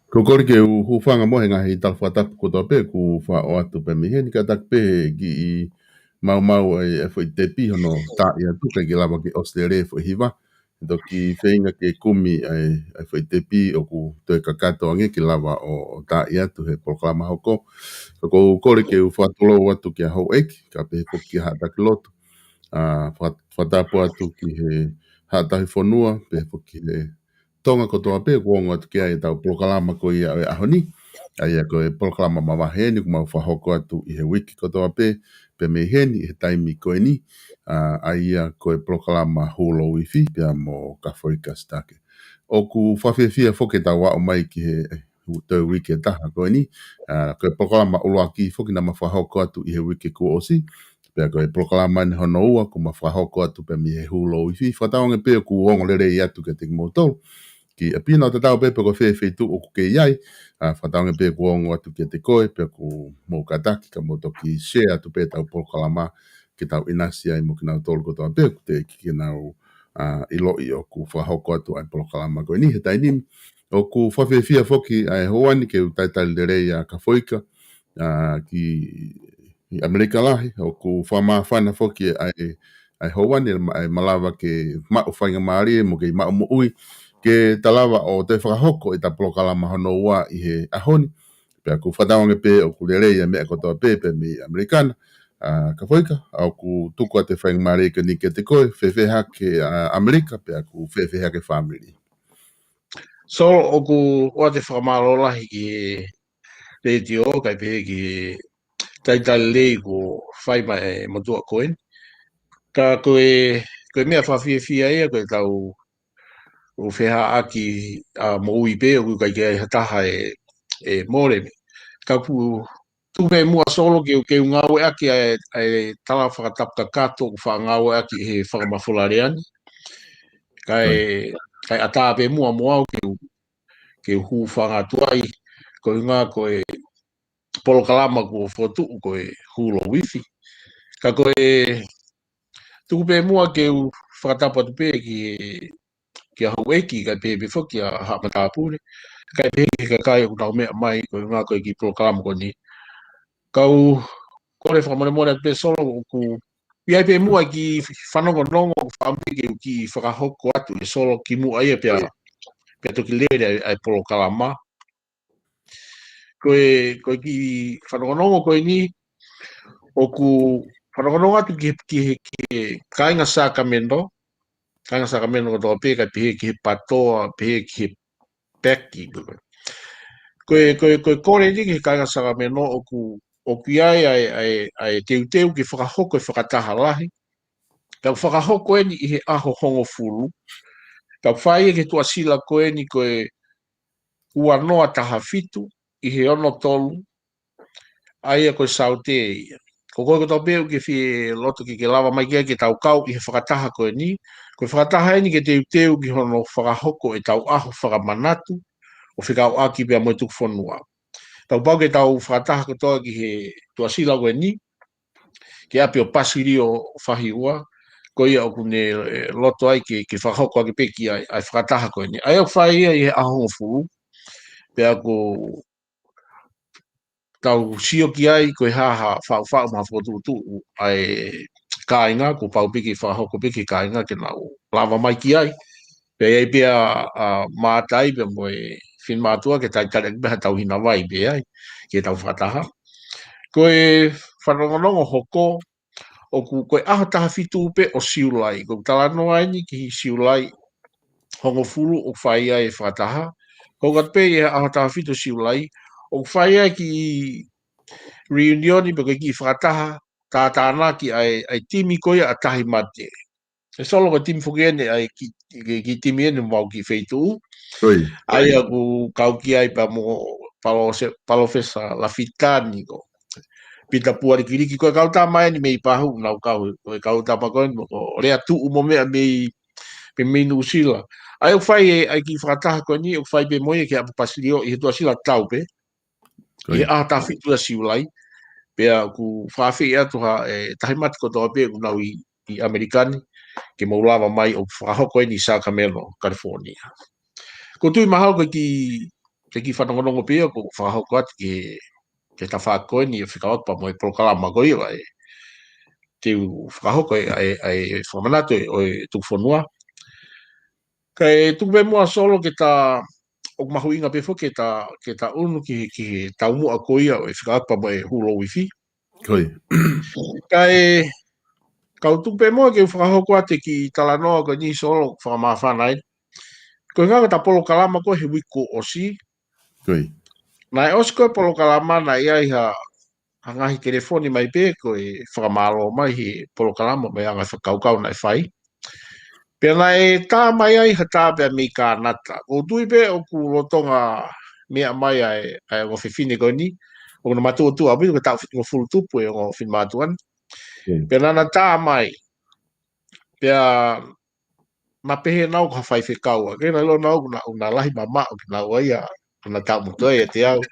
Ko kori ke u whanga mohe ngahi talwhatapu ko tō pē ku wha o atu pe mihe ni ka tak pē ki I mau e whai te piho no tā ia tuka ki lawa ki Australia whai hiwa. Ito ki whainga ke kumi ai whai te pi o ku toi ka katoangi ki lawa o tā ia tu he proklama hoko. Ko kori ke u whatolo atu ki a hau eki ka pē ko ki hataki lotu. Whatapu atu ki he hatahi whanua pē ko ki he tonga ko toa pē kuongo atu kia I tau proklama ko ia e ahoni. Aia ko e proklama mawaheni ku mau whahoko atu I he wiki ko toa pē me heni he taimi ko ni. Aia ko e proklama hulo wifi pia mo Kafrika stake. O ku whawhiawhia whoke tau wao mai ki he tau wiki e taha ko ni. Ko e proklama uloaki whoki na mawhahoko atu I he wiki ku osi. Pea ko e proklama ni hono ua ku mawhahoko atu pe mi he hulo wifi. Whataonge pia ku ongo lere I atu ke tiki motol. Ki a pina o te tau pepe ko whewhi tu o ku ke iai. Whataonge pe ku ongo atu ki te koe, pe ku mō kataki ka moto ki share atu pe tau proklama ke tau inasi ai mo ke nau tolu kotoa pe te ki nau iloi o ku whahoko atu ai polokalama koe ni he taini o ku whawhiawhia foki ai hoani ke utaitai lerei a Kafoika ki Amerika lahi o ku whamawhana foki ai hoani ai malawa ke mao whainga maari mo ke mao mo ui ke talawa o te whakahoko i ta polokalama hono ua i he ahoni pe ku whatawange pe o ku lerei a mea kotoa pe mi Amerikana Kafoika au ku tuku a te whainga maari ke ni ke te koe whewheha ke Amerika pe ku whewheha ke family. So o ku o te whamalola ki radio kai pe ki taitai lei ko whai mai motua koen. Ka koe mea whawhiawhia ia koe tau o wheha aki mo ui pe o kai ke hataha e mōremi. Ka ku tume mua solo ke ngau aki ai tala whakatapka kato ku whangau aki he whakamawholareani. Kai ata pe mua mua ke hu whangatuai ko ngā koe polokalama ko fotu koe hulo wifi. Ka koe tupe mua ke whakatapa tupe ki a haueki kai pe whoki a hamatapure. Kai pe ka kai o tau mea mai ko ngā koe ki polokalama ko ni. Kau kore whakamone pe solo ku iai pe mua ki whanongo nongo whamike ki whakahoko atu e solo ki mua ia pia toki lere ai polokalama. Koe ki whanongonongo koe ni o ku whanongonongo atu ki kainga Sacramento ko toa pe kai pehe ki he patoa, pehe ki he peki. Koe kore ni ki kainga Sacramento o ki ai teu ki whakahoko e whakataha lahi. Kau whakahoko e ni i he aho hongo fulu. Kau whaia ke tua sila koe ni koe ua noa taha fitu i he ono tolu aia koe saute ia. Ko koe tau peu ke whie loto ki ke lava mai kia ke tau kau i he whakataha koe ni. Koe whakataha e ni ke teu ki hono whakahoko e tau aho whakamanatu o whikau aki pia moe tuku whanua. Tau pau ke tau whakataha kotoa ki he tua sila koe ni ke api o pasiri o whahiua ko ia o kune loto ai ke whakahoko aki peki ai whakataha koe ni. Ai o whaia i he ahongo furu pia ko tau sio ki ai koe haha whau ma whotutu ai kāinga ko pau piki whahoko piki kāinga ke nau lava mai ki ai. Pea ei pia mātai pia moe whin mātua ke tai tare beha tau hina vai pia ai ke tau whataha. Koe whanongonongo hoko o koe aho taha fitu pe o siulai. Ko talanoa ai ni ki siulai hongo furu o whai ai whataha. Ko kat pe e aho taha fitu siulai o whai ai ki reunioni pe ki whakataha tātāna ki ai timi koia a tahi mate. E solo ka timi whukene ai ki timi ene mau ki wheitu. Ai aku kau ki ai pa mo palofesa Lafitani ko. Pita puari kiriki koe kau tā mai ni mei pahu nau kau tā pakoen o rea tuu mo mea mei New Zealand. Ai o whai ai ki whakataha koe ni o whai pe moe ke apu pasirio i he tua sila tau pe. I he ata whitu a siulai. Pea ku whawhi atu ha tahi mati ko toa pe unau i Amerikani ke maulawa mai o whahoko ni Sacramento, California. Ko tui mahau ko ki whanongonongo pe ko whahoko atu ke ta whakoe ni e whikaot pa moe prokalama ko iwa te whahoko ai whamanatu o tuk whanua. Kai tuk me mua solo ke ta o mahu inga pe ke ta unu ki tau mua ko ia o e whikaot pa moe hulo wifi. Kai kau tupe mo ke whakahoko ate ki talanoa ko ni solo whakamawhanai. Ko ngā ta polo kalama ko he wiko osi. Nai osi ko polo kalama na ia iha hangahi telefoni mai pe ko e whakamalo mai he polo kalama mai anga whakaukau nai whai. Pena e tā mai ai hata pia mi ka nata. O tui pe o ku rotonga mea mai ai o whiwhine ko ni. O na matua tua api ko tau whitunga fulu tupu e o whin matuan. Pena na tā mai. Pea ma pehe nau ka whai whekaua. Kena lo nau una lahi mama o ki nau ai a na tau mutoe e te au.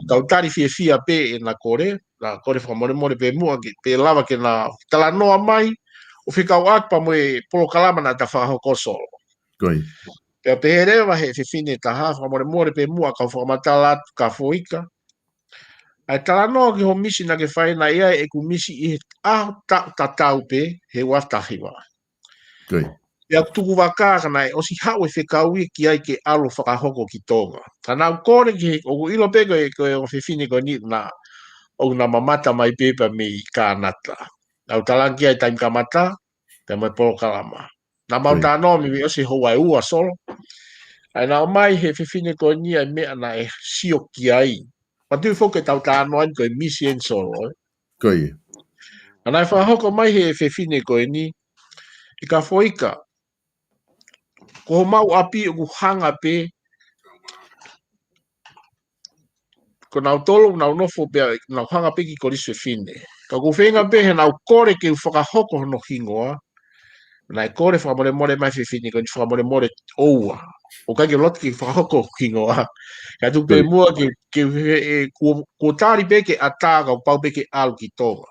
Kau tari fia pe e na kore. na kore whakamore pe mua ki pe lava ke na tala noa mai o whikau ak pa mo e polo kalama na ta whakahoko solo. Koi. Pea pe he rewa he whiwhine taha whakamore pe mua ka whakamatala atu ka foika. Ai tala noa ki ho misi na ke whai na ia e ku misi i he aho ta tau pe he waftahiwa. Koi. Ia tuku waka kana e osi hau e whikau i ki ai ke alo whakahoko ki tonga. Ka nau kore ki o ilo pe koe o whiwhine koe ni na o na mamata mai pepa me i kānata. Nau talangi ai taim kamata, pe mai polo kalama. Na mau tā no mi osi ho ai ua solo. Ai nau mai he whiwhine koe ni ai mea na e sio ki ai. Patu foke tau tā no ai koe misi en solo. Koi. Anai whahoko mai he whiwhine koe ni, i ka foika, ko mau api o ku hanga pe, ko nau tolo nau nofo pe nau hanga pe ki korisu whiwhine. Ka ku whenga pe he nau kore ke whakahoko no hingoa, nai kore whakamore more mai whiwhine ko ni whakamore more oua. O kai ke lot ki whakahoko hingoa. Ka tu pe mua ko tāri pe ke ata ka pau pe ke alu ki tonga.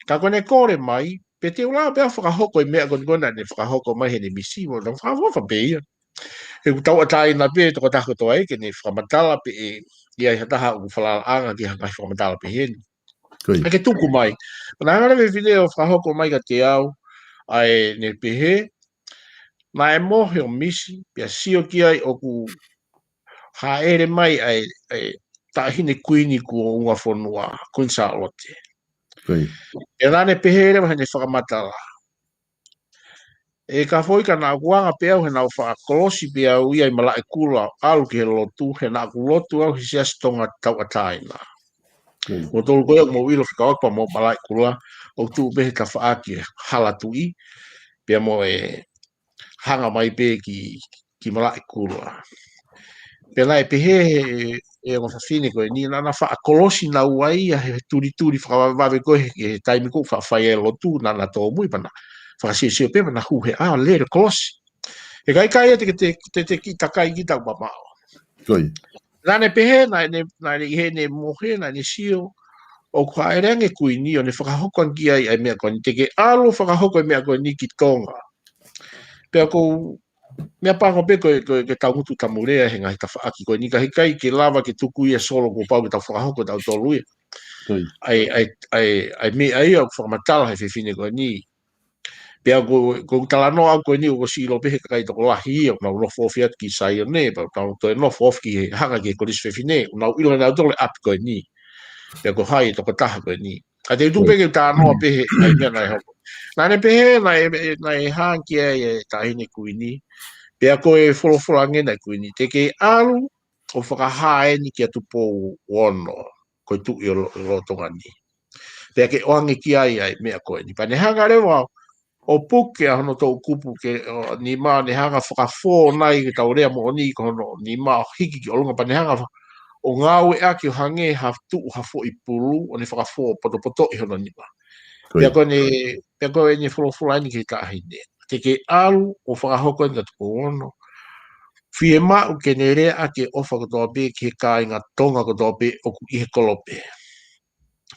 Ka kone kore mai, pe te ula pea whakahoko i mea gona ne whakahoko mai he ne misi mo, nang whakahoko pe ia. He ku tau atai na pe toko tako toa e ke ne whakamatala pe e ia i hataha u whalala anga ki hangai whakamatala pe heni. Koi. Ke tuku mai. Pana hangara me video whakahoko mai ka te au, ai ne pe he, na e mohe o misi, pia sio ki ai o ku ha ere mai ai tahine kuini ku o unga whanua, kunsa ote. Koi. E rane pehere wa hene whakamatala. E ka foi ka na kuanga pe au he na whakakolosi pe au ia i mala e kula alu ki he lotu, he na ku lotu au hisi astonga tau ataina. Mo tolu koe mo wilo whikawakpa mo mala e kula, o tu behe ka whaaki halatu i, pe mo e hanga mai pe ki mala e kula. Pe lai pehe e o whawhine koe ni na whaakolosi na uai a he turi whakawawe koe he taimi ko whawhai e lotu na tō mui pana. Whakasio pepa na hu he lere kolosi. E kai e te ki takai ki tau mamao. Koi. Nane pehe na ne he ne mohe na ne sio o kua erange kui ni o ne whakahoko ki ai mea koe ni te ke alo whakahoko mea koe ni ki tonga. Pea ko mea pāko pe koe tau hutu tamurea he ngahi ta whaaki koe ni ka hikai ke lava ke tuku ia solo ko pau ke tau whakahoko tau tolu ia. Koi. Ai mea ia o whakamatala he whiwhine koe ni. Pea ko talano au koe ni o si ilo pehe kakai toko lahi o nau nofo fiat ki sai o ne, pa tau toi nofo of ki hanga ki koris whiwhine, nau ilo nau tole ap koe ni. Pea ko hai toko taha koe ni. A te tu peke tā noa pehe ai mea nai hoko. Nane pehe nai hang ki ai tahine kui ni, pea koe wholowholange nai kui ni. Te ke alu o whakahae ni ki atu pō wono, koe tu i o tonga ni. Pea ke oange ki ai mea koe ni. Pa ne hanga rewa o puke a hono tō kupu ke ni mā ne hanga whakafō nai ke tau rea mo ni ko hono ni mā hiki ki olunga pa ne hanga o ngāu e aki o hange ha tu ha fo i pulu o ne whakafō poto i hono ni mā. Pea koe ni wholowhola ni ke tāhine. Te ke alu o whakahoko ni ka tupo ono. Fie mau ke ne rea ake ofa kotoa pe ke ka inga tonga kotoa pe o ku ihe kolope.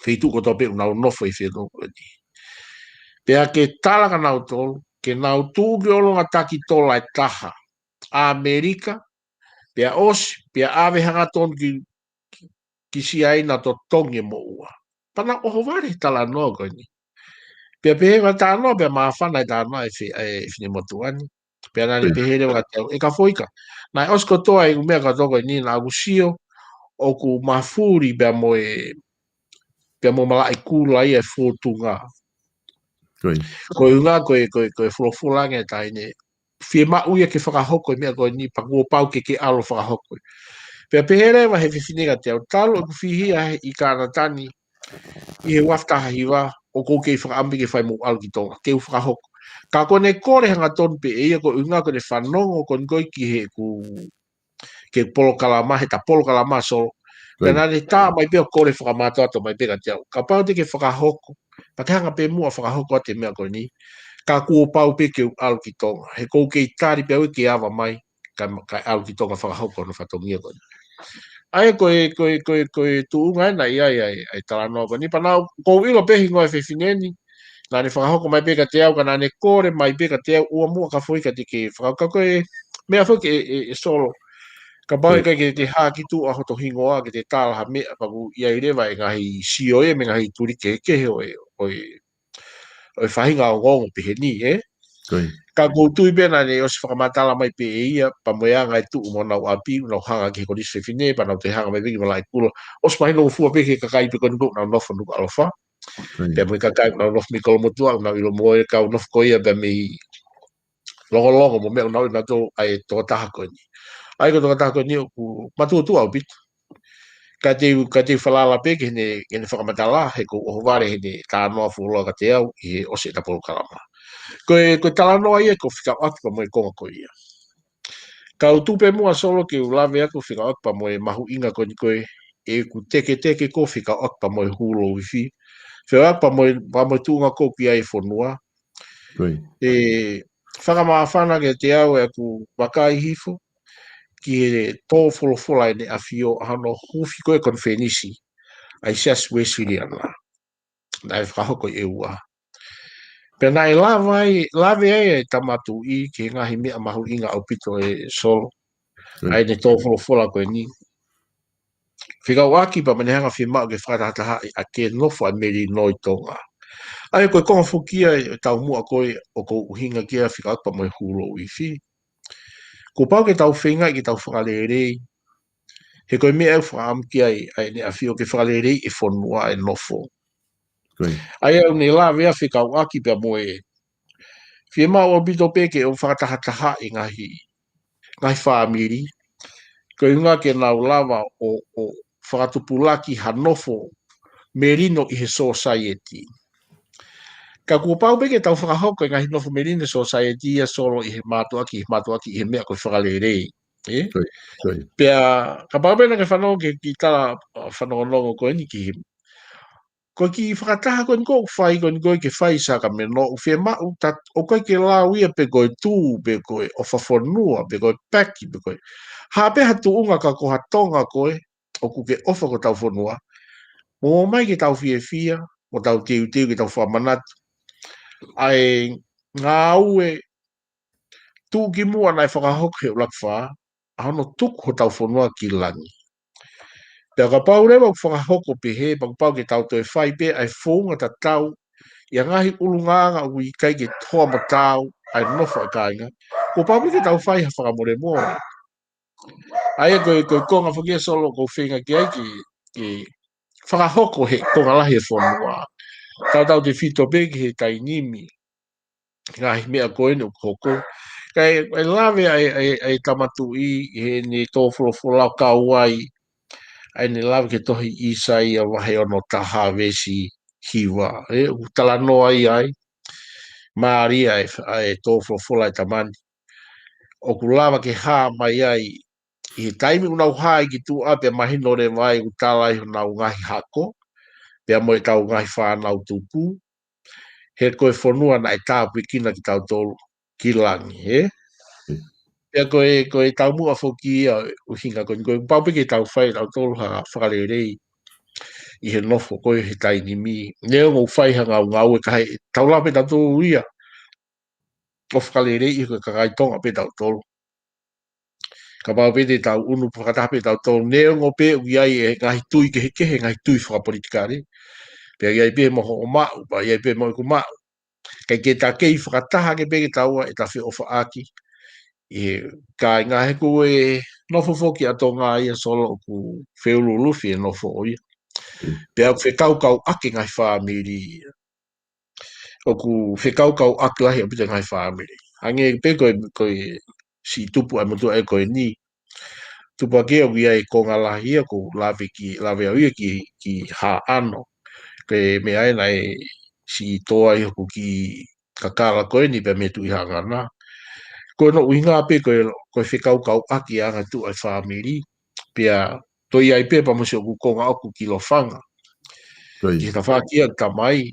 Fie tu kotoa pe unau nofo i fie kotoa ni. Pea ke talaka nau tolu, ke nau tūki olonga taki tola e taha. Amerika, pea osi, pea awe hanga tonu ki si aina to tongi mo ua. Pana oho wari tala noa koe ni. Pea pehewa tā noa, pea maafana e tā noa e fine motuani. Pea nani pehere wa teo, e ka foika. Nai osko toa e umea ka toko ni na agusio, o ku mafuri pea mo mala e kula ia e fōtunga. Koe unga, koe wholofulange taine. Fie mau ia ke whakahoko mea koe ni pakua pau ke alo whakahoko. Pea pehere wa he whiwhinega te au talo e kuwhihia i kāna tani i he waftaha hiwa o kou kei whakaambi ke whai mo alu ki tonga, kei whakahoko. Ka kone kore hanga ton pe ia ko unga kone whanongo kon koi ki he ke polo kalama, he ta polo kalama solo. Pea nane tā mai peo kore whakamato ato mai peka te au. Ka pau te ke whakahoko. Pa te hanga pe mua whakahoko ate mea koe ni, ka kua pau pe ke alu ki tonga. He kou kei tāri pe au ke awa mai, ka alu ki tonga whakahoko no whatongia koe. ai koe tu ngai na ai tala no ni pa na ko ilo pe hingo e fingeni na ni whakahoko mai pe ka te au ka na ne kore mai pe ka te au ua mua ka fui ka te ke whakaka koe mea fuk e solo ka bai ka ke te ha ki tu a hoto hingo a ke te tala ha mea pa ku ia i rewa e ngahi sio e me ngahi turi ke o e whahinga o ngongo pe he ni ka koutu i pena ne o se whakamatala mai pe e ia pa moea ngai tu mo nau api nau hanga ki kodi se fine pa nau te hanga mai piki malai kula o se mahino fua pe ke kakai pe koni nau nofa nuka alofa pe mo kakai nau nofa mi kolo motua nau ilo moe ka nofa ko ia pe mi longo mo mea nau ina to ai to taha ko ni ai ko to taha ko ni ku matu tu au pit ka te whalala pe ke ne whakamatala he ko o ware he ne tā noa fuloa ka te au i o se tapolo kalama ko tala noa ia ko whika aku pa mo e konga ko ia ka utupe mua solo ke u lave aku whika aku pa mo e mahu inga ko ni koe e ku teke ko whika aku pa mo e hulo wifi whika aku pa mo e tunga ko ki ai whanua e whakamawhana ke te au e aku wakai hifo ki e tō wholofola e ne awhio hano hufi koe kon whenisi ai sias wesiri ana na e whakahoko e ua pena e lave ai e tamatu i ki ngahi mea mahu inga au pito e solo ai ne tō wholofola koe ni whika waki pa manehanga whimau ke whakatataha a ke nofo a meri noi tonga ai koe konga fukia e tau mua koe o ko uhinga kia whika akpa mo e hulo wifi ko pau ke tau whenga ki tau whakalere he koe mea e whakam ki ai ne a whio ke whakalere e whonua e nofo ai au ne la vea whika waki pa mo e whimau o bito peke o whakatahataha i ngahi whamiri koe unga ke nau lava o whakatupulaki hanofo merino i he society ka kua pau peke tau whakahoko i ngahi nofo merino society a solo i he matuaki i he mea koe whakalere pea ka pau pena ke whanau ke ki tala whanau nongo koe ni ki koe ki whakataha koe niko whai koe niko ke whai sa ka meno u whea mau o koe ke lau ia pe koe tū pe koe o whawhanua pe koe paki pe koe hape hatu unga ka koha tonga koe o kuke ofa ko tau whanua mo mai ke tau fia mo tau tiu ke tau whamanatu ai ngā ue tū ki mua nai whakahoko he ulak wha ahono tuku ho tau whanua ki langi pea ka pau rewa whakahoko pe he pa pau ke tau toi whai pe ai whonga ta tau ia ngahi ulunganga ui kai ke toa ma tau ai nofo a kāinga ko pau ke tau whai ha whakamore mua ai koe konga whakia solo ko whenga ki ai ki whakahoko he konga lahi e whanua tau te whito pe ki he tai nimi ngahi mea koe no koko kai lave ai tamatu i he ni tō wholofola kauai ai ni lave ke tohi isai a wahe ono taha vesi hiwa utala noa ai Maria ai tō wholofola i tamani o ku lava ke hā mai ai i he taimi unau hai ki tu ape mahino re vai utala i nau ngahi hako pea mo e tau ngahi whanau tupu he koe whanua na e tāpui kina ki tau tolu ki langi, he? Pea koe tau mua whoki ia u hinga koe paupi ki tau whai tau tolu ha whakarerei i he nofo koe he taini mi. Neo ngau whai ha ngau e kai tau lape tau tolu ia o whakarerei i koe kakai tonga pe tau tolu. Ka paupi te tau unu whakatape tau tolu neo ngau pe ui ai e ngahi tui ke he ngahi tui whakapolitikare. Pea iai pe moho o mau, pa iai pe moho ku mau. Kei ke tā kei whakataha ke peke taua e tā whi ofa aki. I ka ngā he koe nofo foki ato ngā ia solo o ku wheulu lufi e nofo o ia. Pea ku whekaukau ake ngai whamiri. O ku whekaukau ake lahi o pita ngai whamiri. Ange pe koe si tupu ai mutua e koe ni. Tupu ake o ia e konga lahi ia ko lawe au ia ki ha ano. Ke me aina e si toa i hoku ki kakala koe ni pe me tu i hanga nā. Koe no uinga pe koe whikaukau aki anga tu ai whamiri. Pea toi ai pe pa musi o kukonga oku ki lo whanga. Ki ta whaki a tamai.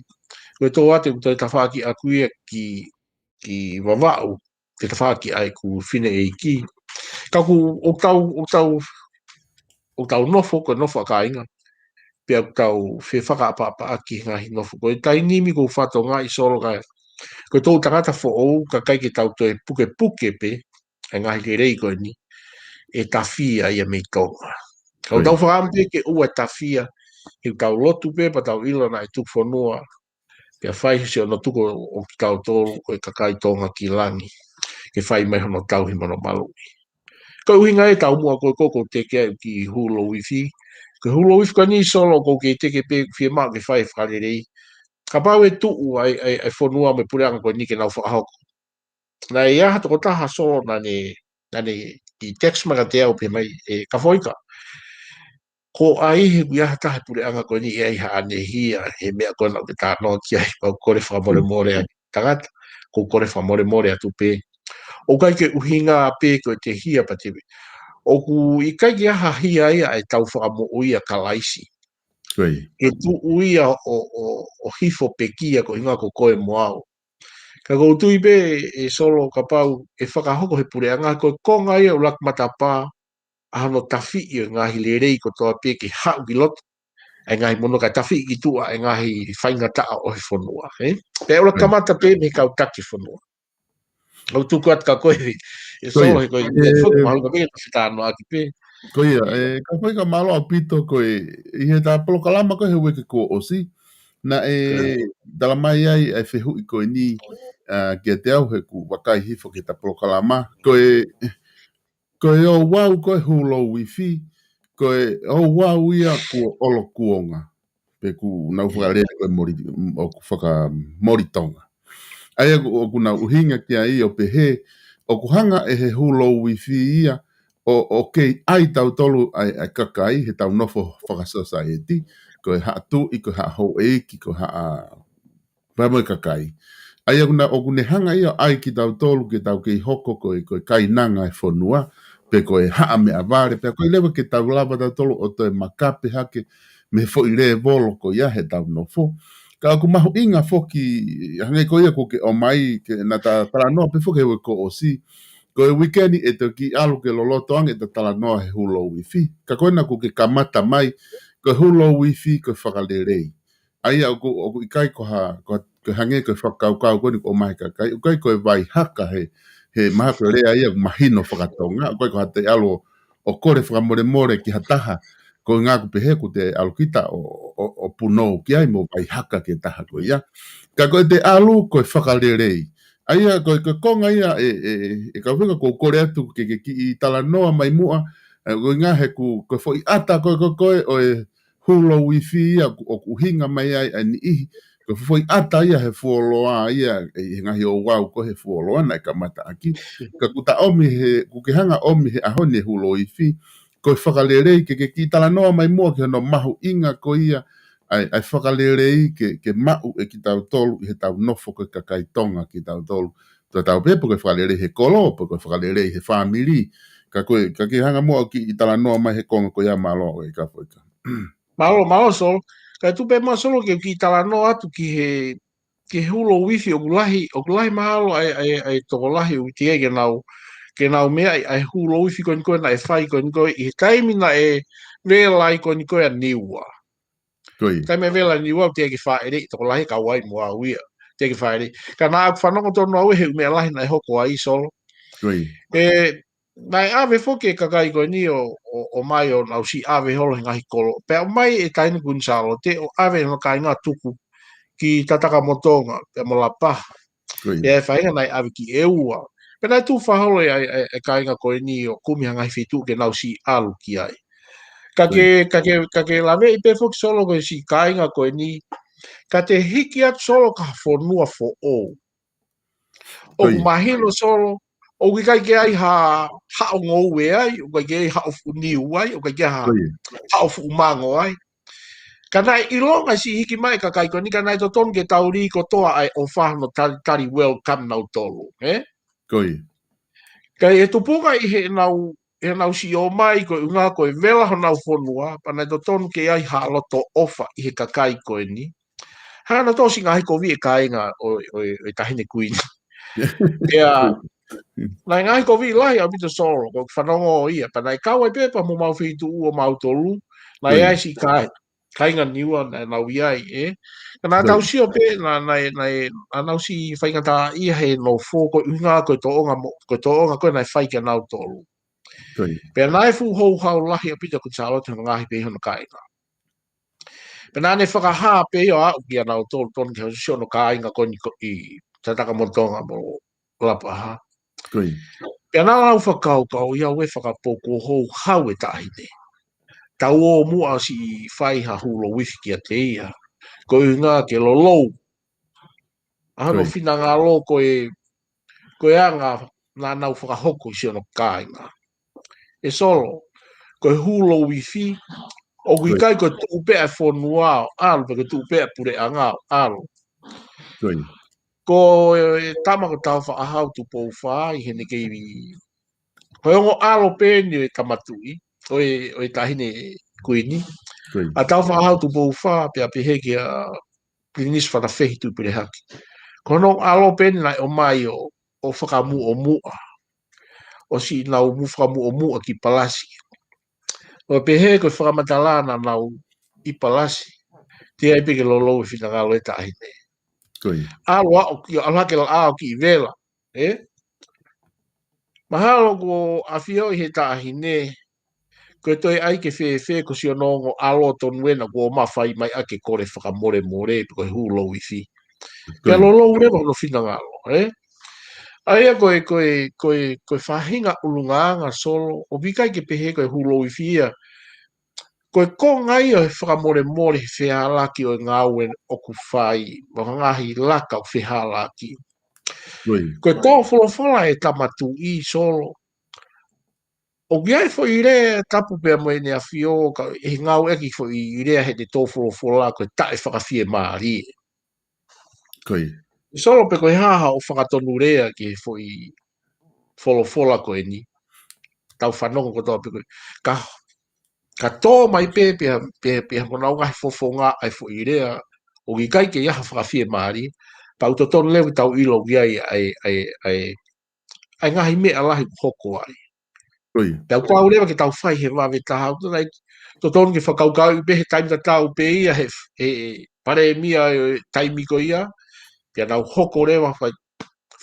Koe tō ate ku toi ta whaki a kuia ki wawau. Ke ta whaki ai ku whine e ki. Ka ku o tau o tau nofo ko nofo akainga pe tau fe whaka apa aki ngahi nofo ko tai nimi ko whato ngā i solo kai ko tō tangata fo o ka kai ki tau toi puke pe e ngahi ke rei ko ni e tawhia ia mei tonga kau tau whakampe ke ua tawhia i tau lotu pe pa tau ilo na i tuk whanua pe whai si ono tuko o ki tau tōru ko e kakai tonga ki langi ke whai mai hono tau hi mono malu ko uhinga e tau mua ko koko te kia ki hulo wifi ko hulo wifi ka ni solo ko ke te ke pe fie maa ke whai whakarerei ka pau e tuu ai whanua me pureanga ko ni ke nau whakahoko na e aha toko taha solo na ne i text maka te au pe mai e ka whoika ko ai he ia taha pureanga ko ni e ai haane hia he mea kona o ke tānoa ki ai pau kore whamore more ai tangata ko kore whamore more atu pe o kai ke uhinga pe ko te hia pa te o ku i kai ki aha hia ia e tau whakamo uia kalaisi e tu uia o hifo pekia ko hinga ko koe moao ka koutu i be e solo ka pau e whakahoko he pureanga ko konga ia ulak matapa ahano tafi i ngahi lerei ko toa pe ki hau ki loto e ngahi mono ka tafi ki tua e ngahi whaingataa o he whanua pe ula kamata pe me kau taki whanua o tu kuat ka koe e solo he koe e whuk mahu ka peke whitano aki pe koia ka koe ka malo a pito koe i he tā polo kalama koe he weke ko osi na dala mai ai e whehu i koe ni kia te au he ku wakai hifo ki tā polo kalama koe o wau koe hulo wifi koe o wau ia ku olo kuonga pe ku nau whakarea koe o ku whaka moritonga ai o ku nau uhinga kia i o pehe o ku hanga e he hulo wifi ia o kei ai tau tolu ai kakai he tau nofo whakasociety koe haa tu i koe haa hou eiki koe haa pamoi kakai ai o ku ne hanga ia ai ki tau tolu ki tau kei hoko koe kai nanga e whanua pe koe haa mea vare pe koe lewa ke tau lava tau tolu o toe makape hake me fo i re volo ko ia he tau nofo ka aku mahu inga foki hange ko ia ko ke o mai ke na ta tala no pe foke ko o si ko e weekend e te ki alu ke loloto ang e te tala no he hulo wifi ka koe na ko ke kamata mai ko hulo wifi ko whakalerei ai au ko ikai ko ha ko hange ko whakau kau ko ni ko mai ka kai ukai ko e vai haka he maha ko rea ia mahino whakatonga ko ha te alo o kore whakamore more ki hataha ko ngā ku pehe ku te alukita o puno ki ai mo vai haka ke taha ko ia. Ka koe te alu koe whakarerei. Aia koe konga ia e ka whika ko kore atu ke ki i tala noa mai mua koe ngā he ku koe fo i ata koe o e hulo wifi ia o ku hinga mai ai ni ihi. Koe fo i ata ia he fuoloa ia e ngahi o wau ko he fuoloa na ka mata aki. Ka kuta omi he kukihanga omi he ahoni he hulo wifi. Koe whakalerei ke ki tala noa mai mua ke no mahu inga ko ia ai whakalerei ke mau e ki tau tolu i he tau nofo koe kakai tonga ki tau tolu. Tua tau pepo koe whakalerei he kolo, po koe whakalerei he whamiri. Ka ki hanga mua ki i tala noa mai he konga ko ia malo e ka whaika. Malo sol. Ka tupe maa solo ke ki tala noa atu ki he hulo wifi o kulahi mahalo ai toko lahi o tie ke nau mea ai hulo wifi koe na e whai koe i he taimi na e relai koe a niua. Taimi a relai niua o te ki whaere, toko lahi ka wai mua uia, te ki whaere. Ka nā aku whanongo tono au he mea lahi na e hoko ai solo. Nai ave foke kakai koe ni o mai o nau si ave holo ngahi kolo. Pea o mai e taini kunsalo, te o ave no kai ngā tuku ki tataka motonga, pe mo la paha. Pea e whainga nai ave ki e ua. Pena tu whaholo e kainga koe ni o kumi hangai whitu ke nau si alu ki ai. Ka ke lawe i pe foki solo koe si kainga koe ni, ka te hiki atu solo ka whanua fo o. O mahino solo, o ki kai ke ai hao ngou e ai, o kai ke ai hao niu ai, o kai ke hao fumango ai. Ka nai ilonga si hiki mai ka kai koe ni, ka nai to ton ke tauri ko toa ai o whahano tari welcome nau tolu. Ka e tupunga i he nau si o mai koe unga koe vela ho nau whonua, panai to tonu ke ai haloto ofa i he kakai koe ni. Hana tō si ngahi ko vi e kainga o tahine kuina. Nai ngai ko vi lai a mita solo ko whanongo ia pa nai kawai pepa mo mau whitu ua mau tolu nai ai si kai nga niua na nau iai kana tau sio pe na nai anau si whaingata ia he no fō ko unga ko to onga ko nai whai ka nau tolu pe nai fu hou hau lahi a pita ko chalo te ngahi pe hono kai nga pe nai whakaha pe o a uki a nau tolu ton ke sio no kai nga ko ni ko i tataka montonga mo lapa ha Pea nā rau whakaukau ia we whakapoko hou hau e tahine. Tau o mua si whai ha hulo wifi ki a te ia. Ko i ngā ke lolou. Ahano whina ngā lo koe anga nā nau whakahoko i siono kāinga. E solo, koe hulo wifi, o kui kai koe tūpea whonua ao, alo pe koe tūpea pure angao, alo. Ko tamako tau whaahau tu pou whai, hene kei Koe ongo alo pēni o e kamatui, o e tahine kuini. A tau whaahau tu pou wha, pia pehe ki a klinis whana whehi tu pire haki. Kono alo pēni nai o mai o whakamu o mua. O si nau mu whakamu o mua ki palasi. O pehe koe whakamatalana nau I palasi. Tia I peke lolo e whina ngalo e tahine. Alo a o ki alake la a o ki I vela. Mahalo ko awhio I he tahine, koe toi ai ke whewhe ko si onongo alo tonuena ko mawhai mai ake kore whakamore more koe hulo wifi. Pea lolo urewa no whina ngalo, Aia koe whahinga ulungaanga solo, o bikai ke pehe koe hulo wifi ia, koe ko ngai o whakamore more he whehalaki o ngauen o ku whai, ngahi laka o whehalaki. Koe tō wholawhala e tamatu I solo. O giai fo I rea tapu pia mo ene a whio, e ngau eki fo I rea he te tō wholawhala koe tae whakawhie maari. Solo pe koe haha o whakatonu rea ki fo I wholawhala koe ni. Tau whanongo ko tō pe koe. Ka tō mai pia mo nau ngahi fofo ngā ai fo I rea, o gi kai ke iaha whakawhie maari, pau to tonu lewi tau ilo giai ai ngahi mea lahi hoko ai. Pau kua urewa ke tau whai he wawe tahau, to tonu ke whakaukau I behe taimita tau pe ia he pare mia taimi ko ia, pia nau hoko rewa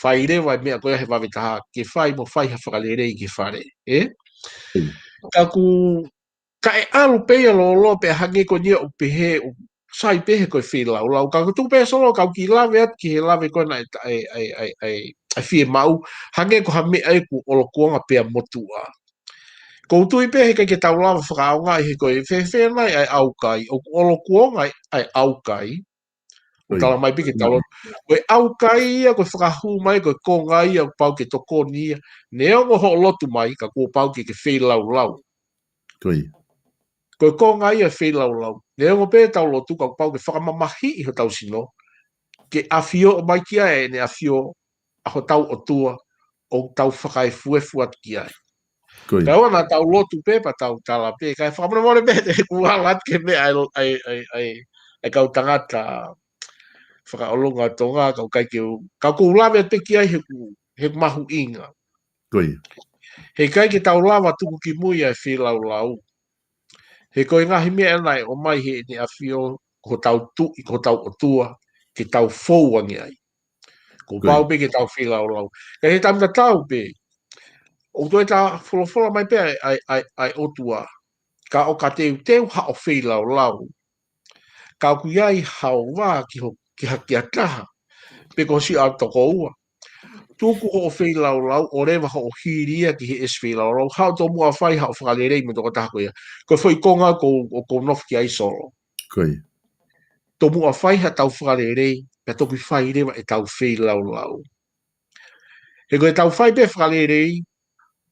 whai rewa mea ko ia he wawe taha, ke whai mo whai ha whakalerei ke whare. Ka ku, ka e alu pe ia lo pe hange ko nia o pehe, sai pehe koe whilau lau, ka tu pe solo kau ki lawe at ki he lawe koe na ai whie mau, hange ko ha mea e ku olo kuanga pea motua. Ko tui pehe ke tau lawa whakaonga I he koe whewhe nai ai aukai, o olo kuonga ai aukai, o tala mai pike tau koe aukai ia, koe whakahu mai, koe konga ia, pau ke toko ni ia, neongo ho lotu mai, ka kua pau ke whilau lau. Koe konga ia whilau lau, neongo pe tau lotu, ka pau ke whakamamahi I ho tau sino, ke awhio o mai kia e ne awhio, aho tau o tua, o tau whakai fuefuat kia e. Kau ana tau lotu pe pa tau tala pe kai whakamana more pe te kualat ke me ai kau tangata whakaolonga tonga kau kai ke kau ku lawe pe ki ai he mahu inga. He kai ke tau lawa tuku ki mui ai whilau lau. He koe ngahi mea nai o mai he ni a whio ko tau tu I ko tau o tua ke tau fouangi ai. Ko pau pe ke tau whilau lau. Ka he tamita tau pe o toi ta wholawhala mai pe ai otua. Ka o ka teu ha o whilau lau. Ka ku iai hao wā ki haki a taha. Pe ko si au toko ua. Tuku ho o whilau lau o rewa ho o hiria ki he es whilau lau. Hao tō mua whai ha o whakarerei me toko taha ko ia. Ko whai konga ko nof ki ai solo. Tō mua whai ha tau whakarerei pe toku whai rewa e tau whilau lau. He koe tau whai pe whakarerei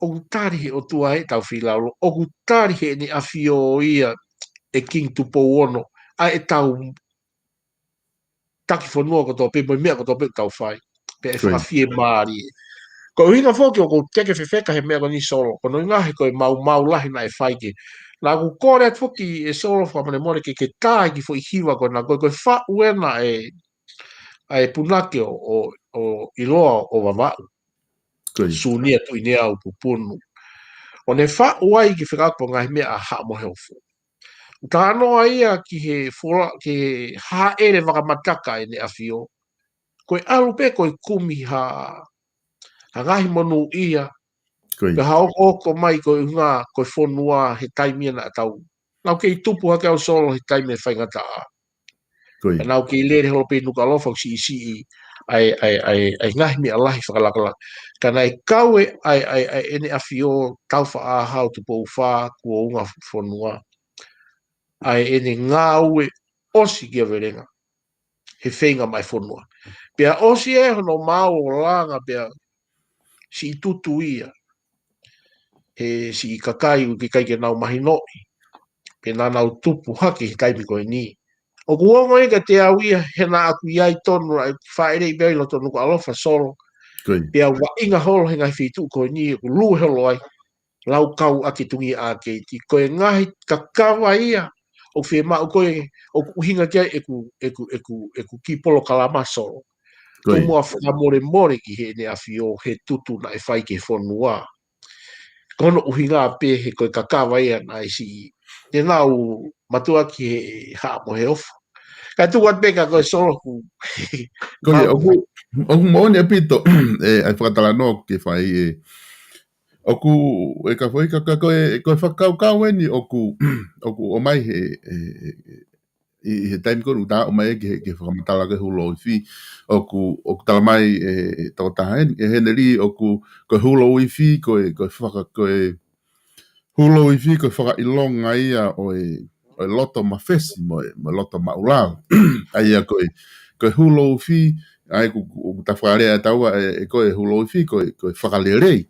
o tari he o tua he tau whilau, o tari he ni awhio ia e king tupo ono, a e tau taki whanua ko tō pe, moi mea ko tō pe tau whai, pe e whakawhie maari. Ko hinga whoki o ko teke whewheka he mea ko ni solo, ko no ngahe koe mau lahi na e whaike. Nā ku kore at whoki e solo whamane more ke tāi ki fo I hiwa ko nā koe wha uena e punake o iloa o wawau. Sunia tu ini au pupunu. O ne wha uai ki whakapo ngai mea a ha mo heofu. Ta anoa ia ki he ha ere wakamataka e ne awhio. Koe alu pe koe kumi ha ngahi monu ia. Pe ha oko mai koe unga koe whonua he taimia na tau. Nau ke i tupu hake au solo he taimia whaingata a. E nau ke i lere holo pe nuka lofa si ai ngahi mi alahi whakalakala. Kana e kaue ai ene awhio tau wha a hau tu pou wha kua unga whonua. Ai ene ngā ue osi kia verenga. He whenga mai whonua. Pea osi e hono mau o langa pea si tutu ia. He si kakai u ki kai ke nau mahi noi. Pe nā nau tupu haki he taimi koe ni. O kuongo e ka te au ia he nā aku iai tonu ai whaere i beri lo tonu ka alofa solo. Pea wa inga holo he ngai whitu koe ni ku lu helo ai. Lau kau aki tungi a keiti. Koe ngahi kakawa ia. O whi mau koe o kuhinga kia eku kipolo kalama solo. Tumua whakamore more ki he ne awhio he tutu na e whai ke whonua. Kono uhinga pe he koe kakawa ia na isi. Te nau matua ki he haa mo he ofu. Ka tu wat peka koe solo ku. Koe oku maoni a pito ai whakatala no ke whai e oku e ka whai ka koe whakaukau eni oku o mai he time koru ta o mai ke whakamatala ke hulo i whi oku tala mai tau tahaen e heneri oku koe hulo i whi koe hulo i whi koe whaka ilonga ia o loto mawhesi mo loto maulao ai koe hulo i whi ai ku ta whakarea taua e koe hulo i whi koe whakalerei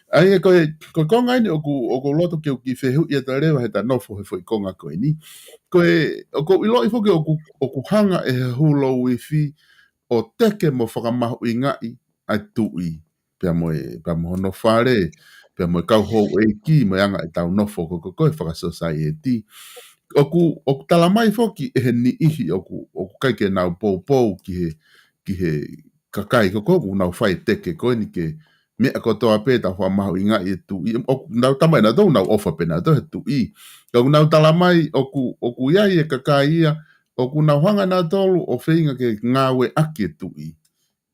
ai koe konga ini oku loto ke ki whehu ia ta rewa he ta nofo he foi konga koe ni koe oko ilo i foke oku hanga e hulo i whi o teke mo whakamahu i ngai ai tui pia mo hono whare pia mo kau hou e ki mo anga e tau nofo koe whakasociety oku talamai foki e he ni ihi oku kaike nau pou ki he kakai koku nau whai teke koe ni ke mea kotoa pe ta wha mahu i ngai e tui nau tamai na tau nau ofa pe na tau he tui kau nau talamai oku iai e kakai ia oku nau hanga na tolu o whainga ke ngawe ake tui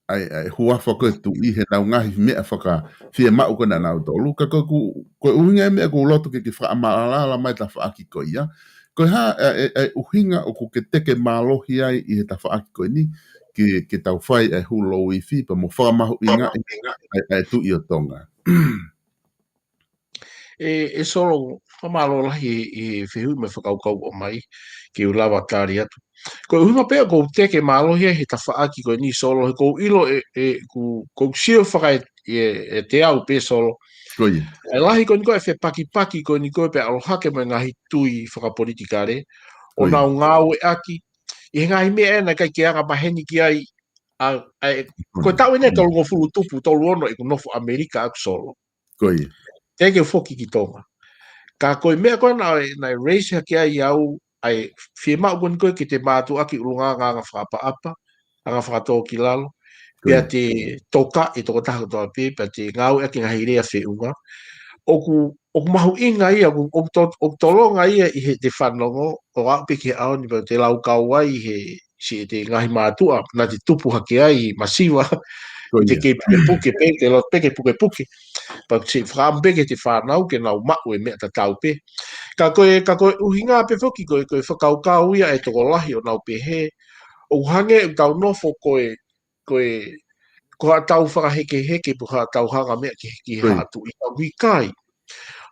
ai huafa koe tui he nau ngahi mea whaka fie mau kona nau tolu ka koe uhinga e mea ku loto ke wha amalala mai ta wha aki koe ia koe ha uhinga oku ke teke malohi ai i he ta wha aki koe ni ke tau whai e hulo i whi pa mo whamahu i ngā ai tui o tonga e solo whamalo lahi e whehui me whakaukau o mai ki ulawa tāri atu. Ko uhima pēr ko teke mālohia he ta whaaki ko ni solo he ko ilo ko sio whaka e te au pē solo. E lahi ko niko e whe paki ko niko e pē alohake me ngahi tui whakapolitikare o nau ngāu e aki i he ngahi mea ena kai ke anga maheni ki ai ko tau ene tolu ngofulu tupu tolu ono i ko nofu Amerika aku solo. Teke foki ki tonga. Ka koe mea koe na race haki ai au ai fie mau koe koe ki te mātu aki urunga ngā whakapa-apa, ngā whakatoa ki lalo, pia te toka i toko taha toa pē, pia te ngāu aki ngā hirea whiunga. Oku mahu inga ia, oku tolonga ia i he te whanongo, o au piki he aoni, pia te lau kauai i he si te ngahi mātua, nā te tupu haki ai masiwa, te ke puke pē, te lot peke puke. Pa se whakaambeke te whanau ke nau mau e mea ta tau pē. Ka koe uhinga pe foki koe whakaukau ia e toko lahi o nau pe he. O hange u tau nofo koe tau whakaheke puha tau hanga mea ki hatu i tau hui kai.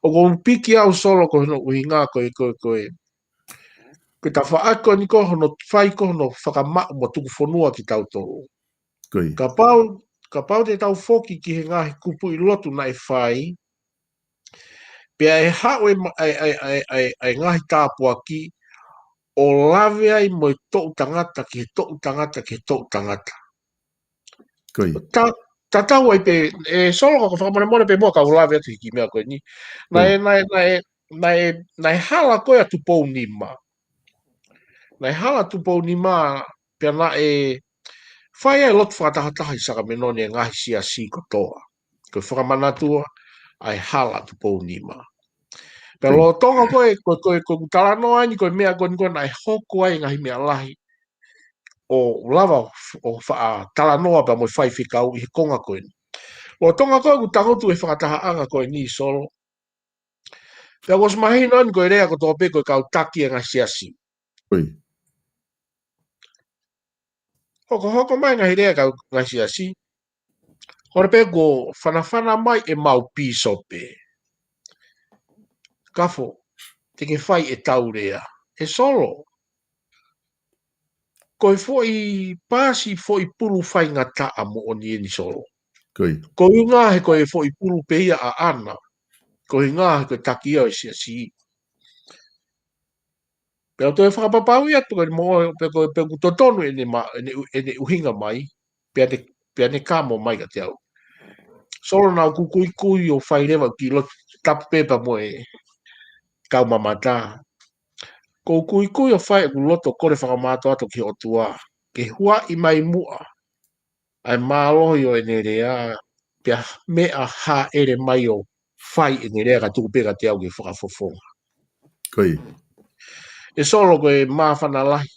O ko piki au solo koe no uhinga koe ta whaako ni ko hono whai ko hono whakamau mo tuku whanua ki tau toro. Ka pau te tau foki ki he ngahi kupu i lotu na e whai, pia e hao ai ngahi tāpua ki, o lawe ai mo i tōu tangata ki he tōu tangata. Ta tau ai pe, solo ka whakamone pe mua ka o lawe atu ki mea koe ni, nai hala koe atu pou ni ma. Nai hala tu pou ni ma, pia na whai ai lotu whakatahataha i saka menoni e ngahi si kotoa. koe whakamanatua, ai hala tu pou nima. Pero tonga koe talanoa ni koe mea koe nai hoko ai ngahi mea lahi, o lava o talanoa pa mo whai whikau i konga koe ni. O tonga koe ku tangotu e whakatahaanga koe ni solo. Pea was mahina ni koe rea ko tōpe koe kau taki e ngai siasi. Hoko mai ngai rea kau ngai siasi. Hore pe ko whanawhana mai e mau pisope. Kafo, te ke whai e tau rea. E solo. Koe foi pasi foi puru whai ngata a mo o ni solo. Koe ngā he koe foi puru peia a ana. Koe ngā he koe taki au siasi. Pea to e whakapapau ia tu koe mo pe ku totonu ene uhinga mai. Pea ne kamo mai ka te au. Solo nau kukui o whai rewa ki lo tapu pepa mo e kau mamata. Ko kukui o whai ku loto kore whakamato ato ki o tua. Ke hua i mai mua. Ai mālohi o ene rea. Pea mea ha ere mai o whai ene rea ka tuku peka te au ki whakafofonga. Koi. E solo koe mawhana lahi.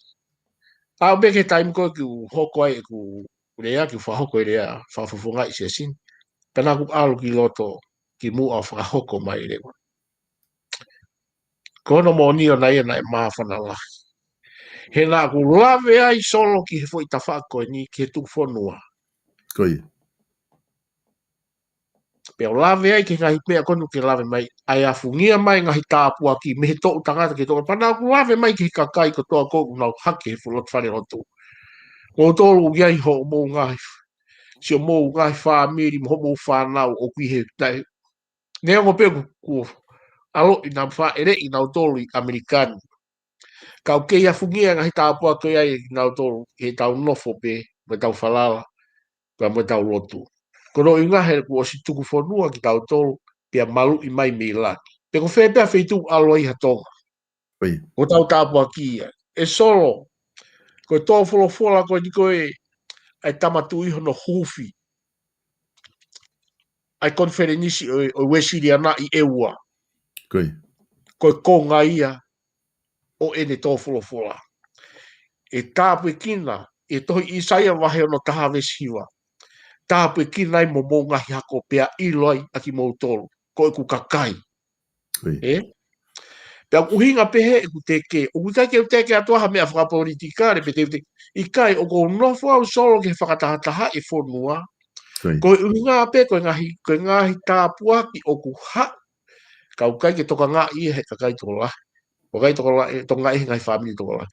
Au beke taim koe ki hoko ai ku rea ki whahoko e rea whafofonga i sia sin. Pena ku alu ki loto ki mua whakahoko mai rewa. Kono mo nio na ia na e mawhana lahi. He nā ku lawe ai solo ki he fwoi tawhako ni ki he tuku whonua. Koi. Pea lawe ai ki ngahi mea konu ki lawe mai. Ai afungia mai ngahi tāpua ki mehe tōu tangata ki tōu. Pana ku lawe mai ki he kakai ko toa kōku nau hake he fulot whare rotu. Ko tōru iai ho mō ngahi. Sio mō ngahi whāmiri mo mō whānau o kui he tai. Nea ngō pēku ku alo i nā wha ere i nau tōru i Amerikani. Kau kei afungia ngahi tāpua koe ai i nau tōru he tau nofo pē. Me tau whalala. Pea me tau rotu. Kono i ngahe ku o si tuku whonua ki tau tōru. Pea malu i mai me laki. Pe ko whepea wheitu alo i hatonga. O tau tāpua ki ia. E solo. Koe tō wholofola koe ni koe ai tamatu iho no hufi. Ai konferenisi o wesiri ana i eua. Koe konga ia o ene tō wholofola. E tāpu e kina, e tohi isaia wahe ono taha wesiwa. Tāpu e kina i mo ngahi hako pea iloi aki mou tolu. Koe ku kakai. Pea kuhinga pehe e ku teke. O ku teke atuaha mea whakapolitikare pe te i kai o ko nofo au solo ke whakatahataha e whonua. Koe unga pe koe ngahi tāpua ki o ku ha. Kau kai ke toka ngā i he kakai toko la. O kai toko la, toka ngā i he ngai whamini toko la.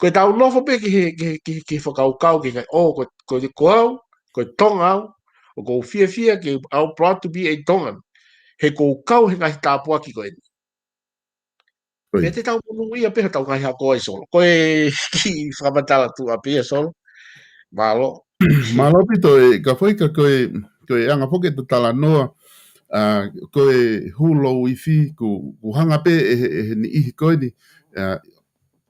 Koe tau nofo pe ki whakaukau ki ngai. O koe te koau, koe tonga au. O ko fia ki au proud to be a tongan. He ko kau he ngai tāpua ki koe ni. Pea te tau munu ia peha tau ngai hako ai solo. Koe ki whakamatala tu a pia solo. Malo. Malo pito e ka whaika koe anga poke te tala noa. Koe hulo wifi ku hanga pe e ni ihi koe ni.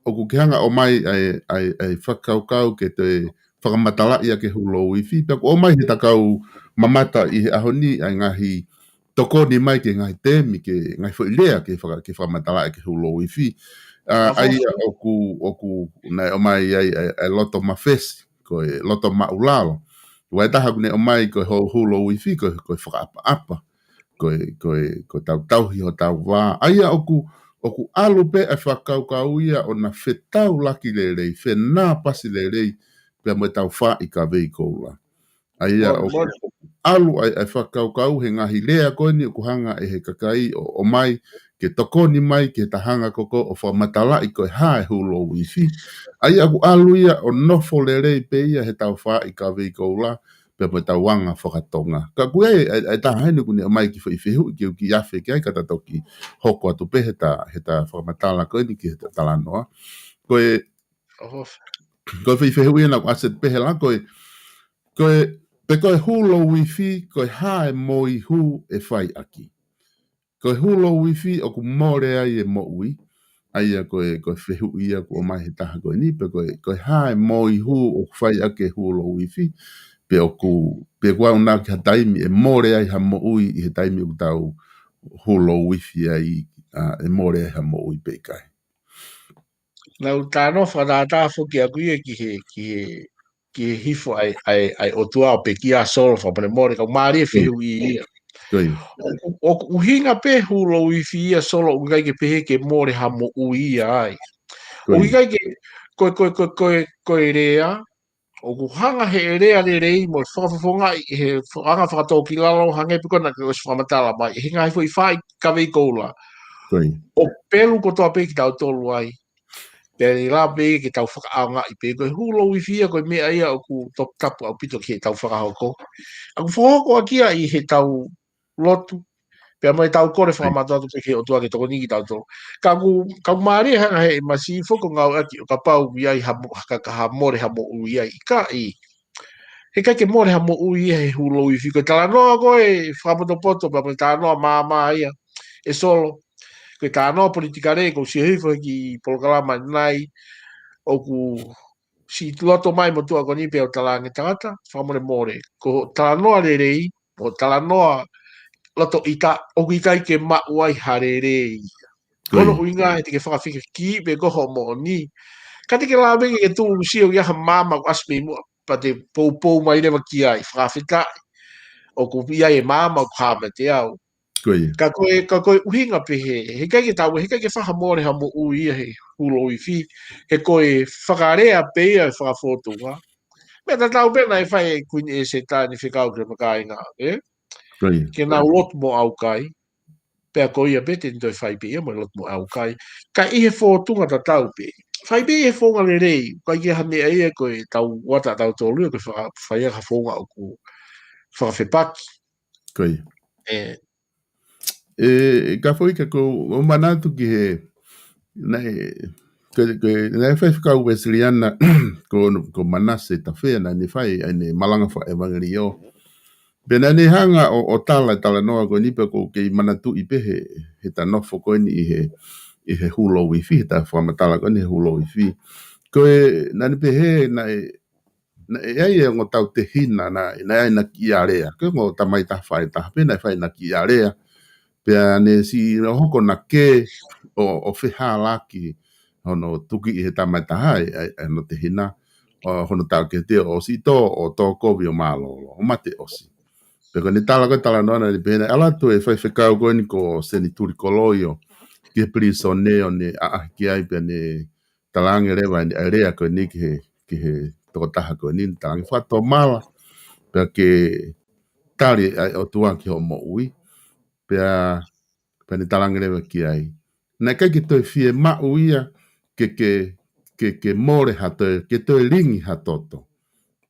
O ku ke hanga o mai ai whakaukau ke te whakamatala ia ke hulo wifi. Pea o mai he takau mamata i he ahoni ai ngahi toko ni mai ke ngahi temi ke ngahi whailea ke whakamatala ia ke hulo wifi. Ai oku nai o mai ai loto mawhesi. Koe loto maulalo. Wai taha kune o mai koe hulo wifi koe whakaapa-apa. Koe tau-tauhi ho tau wā. Aia oku alu pe e whakaukau ia o na whetau laki le rei. Whenā pasi le rei. Pea mo tau wha i ka vei koula. Aia oku alu e whakaukau he ngahi lea koe ni oku hanga e he kakai o mai. Ke toko ni mai ke tahanga koko o whamatala i koe hae hulo wifi. Ai aku alu ia o nofo le rei pe ia he tau wha i ka vei koula. Pea mo tau wanga whakatonga. Ka kue e taha hainu kune o mai ki whaiwhehu ki uki awhi ki ai kata toki hoko atu pe he ta whakamatala koe ni ki he ta talanoa. Koe whaiwhehu ia na ku aset pehe la koe pe koe hulo wifi koe hae moi hu e whai aki. Koe hulo wifi o ku more ai e mo ui. Aia koe whehu ia ku o mai he taha koe ni. Pe koe hae moi hu o whai ake hulo wifi. pe oku pe kwa una ka taimi e more ai ha mo ui I he taimi u tau holo wifi ai e more ai ha mo ui pe kai. Nau tāno whanata whuki a kuia ki he hifo ai o tua o pe ki a solo whapane more kau maari e whihu I ia. O uhinga pe hulo wifi ia solo ungai ke pehe ke more ha mo ui ia ai. O hikai ke koe rea, o ku hanga he rea le rei mo whakafonga I he hanga whakatau ki lalo hanga e pukona ke os whamatala mai. He ngai fo I whai kawei koula. O pelu ko toa pe ki tau tolu ai. Pere la pe ki tau whakaanga I pe koe hulo wifi ia koe mea ia o ku top tapu au pito ki he tau whakahoko. Aku whahoko akia I he tau lotu. Pea mai tau kore whakamatua tu peke o tua ke toko niki tau tō. Kau maari hanga he masi whoko ngau aki o ka pau i ai ha more ha mo ui ai. Ka I. He kai ke more ha mo ui he hulo wifi. Koe tala noa koe whakapoto poto pea mai tala noa maa ia. E solo. Koe tala noa politika rei ko si hifo ki polokalama nai o ku si loto mai mo tua koni pea o tala nge tangata. Whakamore more. Ko tala noa le rei. O tala noa loto ita o kai ke mauai harere. Kono uinga he te ke whakawhika ki pe koho mo ni. Ka te ke la bengi e tū sio ia ha mama o asme mua pa te pou mai rewa ki ai whakawhika o ku pia e mama o kāma te au. Ka koe uhinga pe he kai ke tau, he kai ke whakamore ha mo ui he hulo wifi, he koe whakarea pe ia e whakafotunga. Mea ta tau pena e whai kuini e se tāni whikau kre makai ngā, ke nā lot mo au kai, pea ko ia bete ni toi whai pe ia mo lot mo au kai, ka I he whotunga ta tau pe. Whai pe he whonga le rei, kai ki ha mea ia koe tau wata tau tōlua, koe whai ha whonga o ku whakawhepaki. Koi. Ka whoi ka ko o manatu ki he, nei whai whikau Wesleyana ko manase ta whea na ni whai ne malanga wha evangelio. Pena ni hanga o tala noa ko nipe ko ke manatu I pehe he ta nofo ko ni I he hulo wifi, he ta whamatala ko ni he hulo wifi. Ko na ni pehe na ai ngo tau te hina na ai na ki area. Ko ngo tamai ta whai ta pena whai na ki area. Pea ne si hoko na ke o whiha laki hono tuki I he tamai ta hai no te hina. Hono tau ke te o si to o tō kovi o mālolo. O mate osi. Peko ni tala noana ni pēne, ala tu e whai whekau koe ni ko seni turi koloio, ki he priso neo ni ki ai pia ni talange rewa ni area koe ni ki he toko taha koe ni talange whato mala, pia ke tari o tua ki ho mo ui, pia ni talange rewa ki ai. Nai kai ki toi fie ma uia ke more hatoe, ke toi ringi hatoto,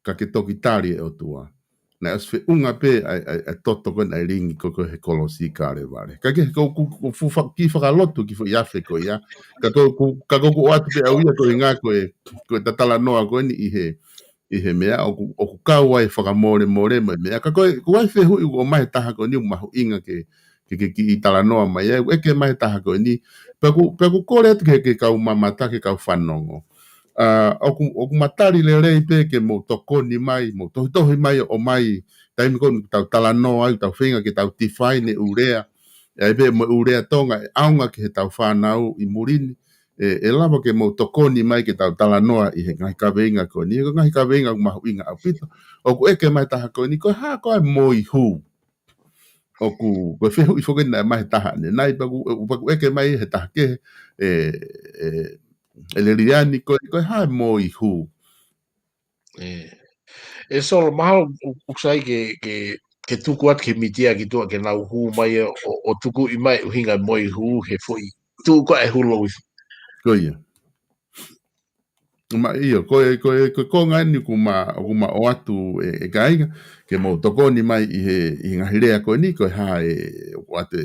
ka ke toki tari o tua. Na as fe unga pe ai toto ko ai ringi ko he kolosi kare vale ka ke ko fu ki fa lotu ki fo ya fe ko ya ka ko atu pe au ya ko nga ko tatala noa ko ni I he mea o ka wai fa more me ka ko wai fe hu o mai ta ko ni ma inga ke ki tala noa mai e ke mai ta ko ni pe ko le ke ka mama ta ke ka fanongo. O ku matari le rei pe ke mo tokoni mai, mo tohi mai o mai, taimi konu tau tala no ai, tau whenga ke tau tifai ne urea, e pe mo urea tonga, aunga ke he tau whanau I murini, e lava ke mo tokoni mai ke tau tala noa I he ngai ka venga ko ni, ko ngai ka venga mahu inga au pito, o ku eke mai taha ko ni, ko ha ko ai moi hu, o ku whehu I whoke na mai taha ne, nai paku eke mai he taha ke, ele riani ko ha moi hu e solo mahal usai ke tuku at ke mitia ki tua ke nau hu mai o tuku I mai uhinga moi hu he foi tu ko e hulo ko ia ma ia ko ngani kuma o atu e gainga ke mo tokoni mai I ngahirea ko ni ko ha o ate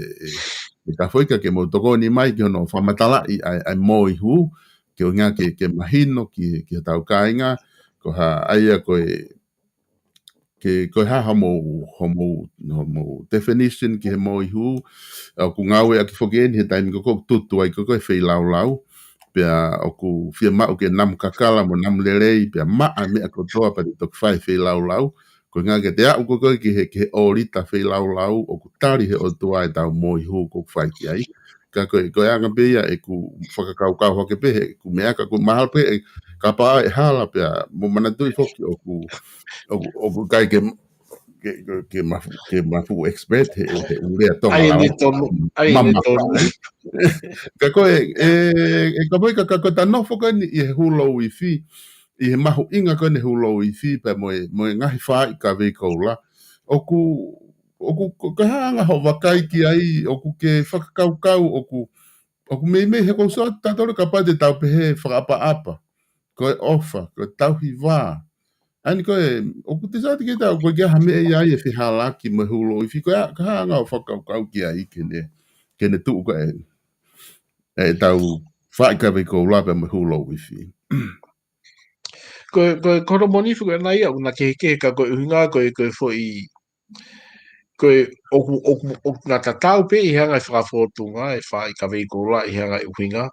ka foi ke mo tokoni mai ke no whamatala ai moi hu ke o ngā ke mahino ki tau kāinga, ko ha aia ko ha homo definition ki he moi hu, ku ngawe a ki whogeni he taimi ko tutu ai ko e whei lau, pia o ku whia mau ke nam kakala mo nam lerei, pia maa mea ko toa pa te tok whai whei lau, Ko ngā ke te au ko koe ki he orita whi lau o ku tari he o tua e tau moi hu ko whai ki ai. Ka koe anga pia e ku whakakau hoke pehe, ku mea ka ku mahal pe e ka paa e hala pia mo manatui whoki o ku kai ke mafu expert he urea tonga Ai lau. ni tonu, ai ni Mama tonu. ka koe ka koe ka koe ta nofo koe ni i he hulo i fi i he mahu inga koe ni hulo i fi pe moe ngahi wha i ka vei koula o ku ka hanga ho wakai ki ai o ku ke whakakaukau o ku mei he kou so tatore ka pate tau pehe whakapa koe ofa koe tau hi wā ani koe o ku te sati ke tau koe kia hame e ai e whihalaki me hulo i fi koe ka hanga o whakakaukau ki ai kene tuu koe e tau whaikawe ko lape me hulo wifi. Koe koro moni fuku nai au na ke ka koe uhinga koe foi oku ngā tatau pe i hanga i whakafotunga e whai ka veikola i hanga i uhinga.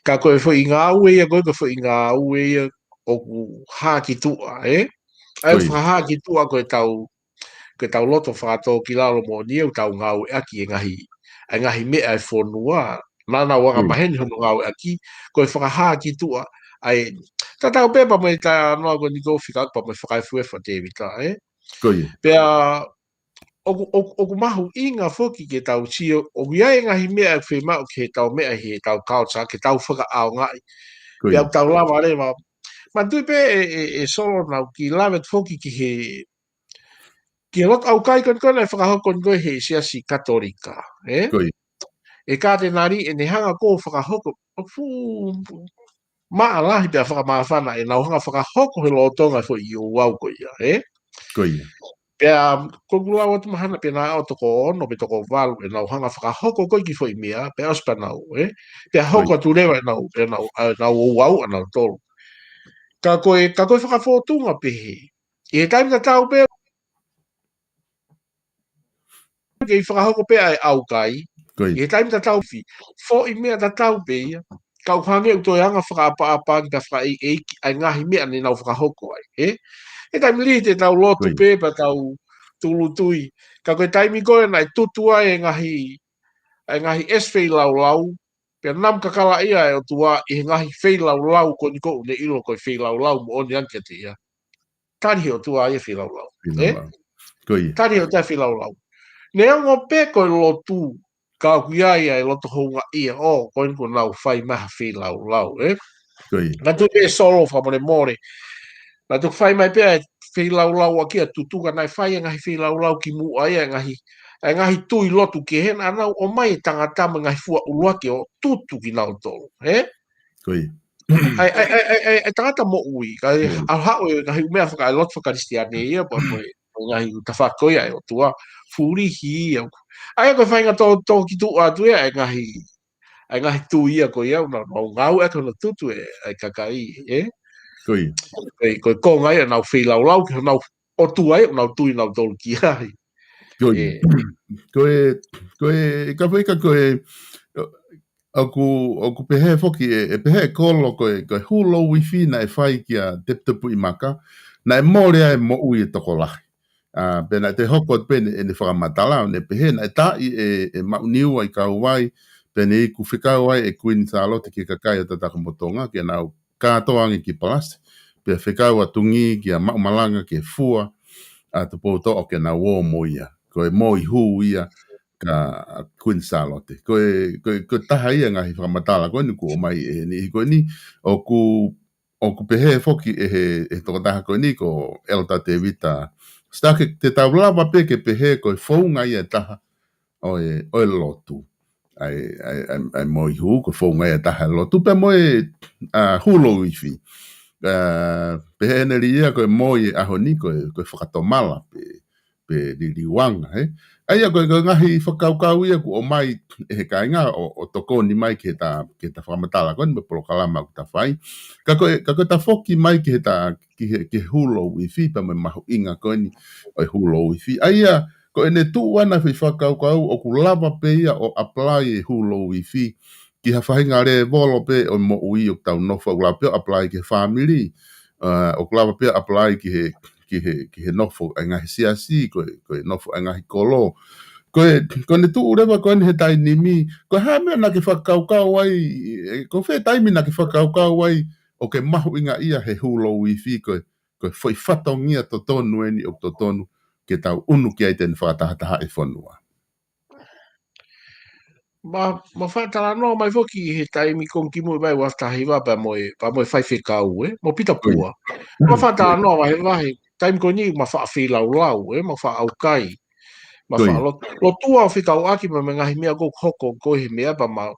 Ka koe foi ngā ue ia koe foi ngā ue ia oku haki tua, Ai haki tua koe tau loto whakato ki lalo mo ni au tau ngā ue aki e ngahi mea e whonua. Nana wanga maheni hono ngā ue aki, koe whakahaki tua ai tatau pepa mai ta noa koe ni ko whika pa mai whakaifuefa te vita, Pea oku mahu inga foki ke tau tio, o iai ngahi mea e whema o ke tau mea he tau kauta, ke tau whaka ao ngai. Pea tau lava rewa. Ma tui pe e solo nau ki lavet foki ki he lot au kai kon kona e whakahokon koe he siasi katolika, E ka te nari e ne hanga ko whakahoko, maa lahi pia whakamawhana e nau hanga whakahoko he lotonga fo i o wau ko ia, Pea kokulawa tu mahana pe na o toko ono pe toko walu e nau hanga whakahoko koe ki fo i mea, pe ospa nau, Pea hoko tu rewa e nau o wau anau tolu. Ka koe whakafotunga pehe. I he taimita tau pe ke i whakahoko pe ai au kai. I he taimita tau fi. Fo i mea ta tau pe ia. Kau hange u toi anga whakaapa ki ta whaka ai ngahi mea ni nau whakahoko ai, E taimi li te tau lotu pepa tau tulu tui. Ka koe taimi koe nai tutua e ngahi eswei lau. Pea nam kakala ia e o tua i ngahi whei lau ko ni ko ne ilo koe whei lau mo oni anke te ia. Tari o tua ia whei lau. Tari o tua whei lau. Ne ango pe koe lotu ka kuia ia e loto hounga ia o koe niko nau whai maha whei lau, Nga tu pe solo whamore more. Nga tu whai mai pe e whei lau a kia tutuka nai whai e ngahi whei lau ki mua ia e ngahi tui lotu ke hena anau o mai tangatama ngahi fua uruake o tutu ki nau tolu, Ai tangata mo ui, kai al hao e ngahi umea whaka lot whakaristiane ia pa mo ngahi utawhako ia e o tua furihi ia. Ai koe whainga tō ki tu atu ia e ngahi tu ia ko ia una ngau e kona tutu e kakai, Koe konga ia nau whi lau ki nau o tu ai nau tui nau tolu ki ai. Koe ka whaika koe aku pehe foki e pehe kolo koe hulo wifi na e whai kia tepu i maka na e morea e mo ui e toko lahi. Pena te hoko pene e ne whakamatala ne pehe na e tai e mauniu ai kau wai pene i ku whikau ai e kuini sa alote ki kakai o tataka motonga ki nau kātoangi ki palasi pe whikau atungi ki a maumalanga ki e fua a te poto o ke na wō mo ia koe mo i hu ia ka Queen Charlotte. Koe taha ia ngahi whakamatala koe ni ku o mai e ni koe ni o ku pehe foki e toko taha koe ni ko elta te vita. Stake te tau lava pe ke pehe koe whaunga ia taha o e lotu. Ai moi hu ko whaunga ia taha lotu pe moi hulo iwi. Pehe neri ia koe moi aho ni koe whakatomala pe liliwanga, Aia koe ngahi whakaukau ia ku o mai he kainga o toko ni mai ke ta whakamatala koe me polo kalama ku ta whai. Ka koe ta whoki mai ke ke hulo wifi pa me mahu inga koe ni o hulo wifi. Aia koe ne tu wana whi whakaukau o ku lava pe ia o apply e hulo wifi ki ha whahinga re volo pe o mo ui o tau nofa ula pe apply ke family o ku lava pe apply ki ki he nofo ngahi siasi ko nofo ngahi kolo ko ne tu rewa ko he tai nimi ko ha me na ki whakaukau ai ko fe taimi na ki whakaukau ai o ke mahu inga ia he hulo wifi ko foi whatongia to tonu eni o to tonu ke tau unu ki ai ten whakatahataha e whanua. Ma whaatara no mai foki he taimi kong ki mui mai waftahi wa pa moe whaiwhekau mo pita pua. Ma whaatara no mai wahi taimi ko ni ma whaafilau lau ma whaaukai. Ma whaalotua o whikau aki ma ngahi mea go hoko ko he mea pa mau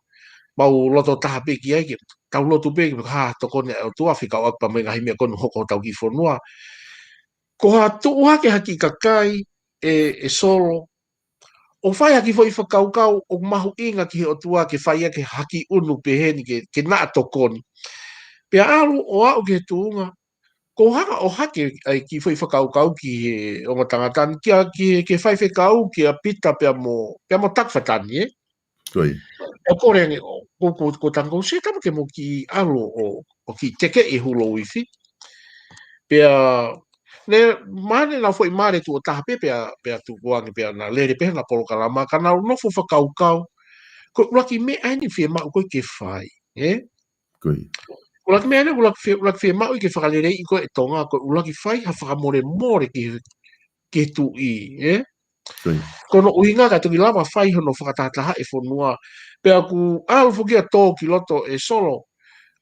loto taha peki ai ki tau loto peki ha toko ne o tua whikau aki pa ngahi mea konu hoko tau ki whanua. Ko ha tuu hake haki kakai e solo o whai haki foi whakaukau o mahu inga ki o tua ke whai ake haki unu peheni ke naa tokoni. Pea alu o au ke tuunga, ko haka o hake ai ki foi whakaukau ki he o ma tangatani, ke whai whekau ki a pita pea mo takwhatani, O kore ko tango se tamo ke mo ki alu o ki teke e hulo wifi. Pea ne mane na foi mare tu o taha pe tu kuangi pe na lere pe na polo kalama kana no fo whakaukau ko laki me ani fie ma ko ke fai laki me ani laki fie ma ke whakalere i ko e tonga ko laki fai ha whakamore more ke tu i kono uinga ka tu lava fai hono whakatataha e whanua pe aku alfo kia tō ki loto e solo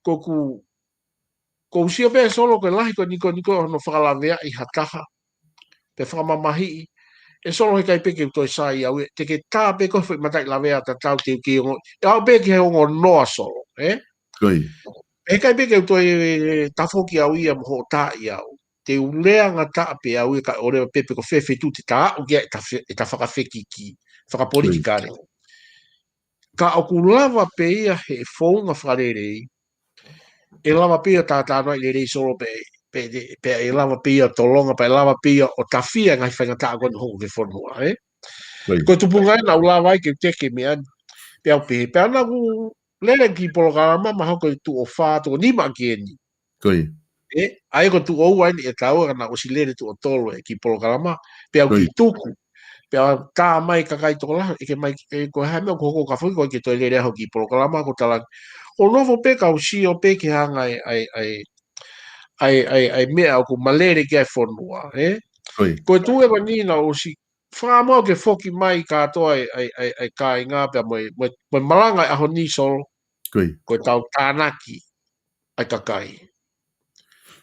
ko usia pe solo ko lahi ko niko hono whakalavea i hataha pe whakamamahi e solo he kai peke toi sai au te ke tā pe ko matai lavea ta tau te ki ngo au pe ke ngo noa solo e kai peke toi tafoki au ia mo ta ia te uleanga ta pe au ka ore pepe ko fefe tu te ta o ke ta whakawheki ki whakapolitika re ka aku lava pe ia he whaunga wharerei e lava pe ia tā noi le rei solo pe e lava pe ia tolonga pe lava pe ia o tawhia ngai whainga tā kon hongo ke whanua ko tupunga na ula vai ke teke me an pe au pe ana ku lele ki pologarama ma hoko tu o fa to ni ma ke ni ai ko tu o wai e tau na o silere tu o tolo ki pologarama pe au ki tuku pe ta mai ka kai to la e ke mai ko ha me ko ka fu ko ke to lere ho ki pologarama ko tala o novo pe ka o si o pe ke hanga ai mea ko malere ke fonua ko tu e wani na o si whamo ke foki mai katoa ai kai ngā pia mo malanga aho ni sol ko tau tānaki ai kakai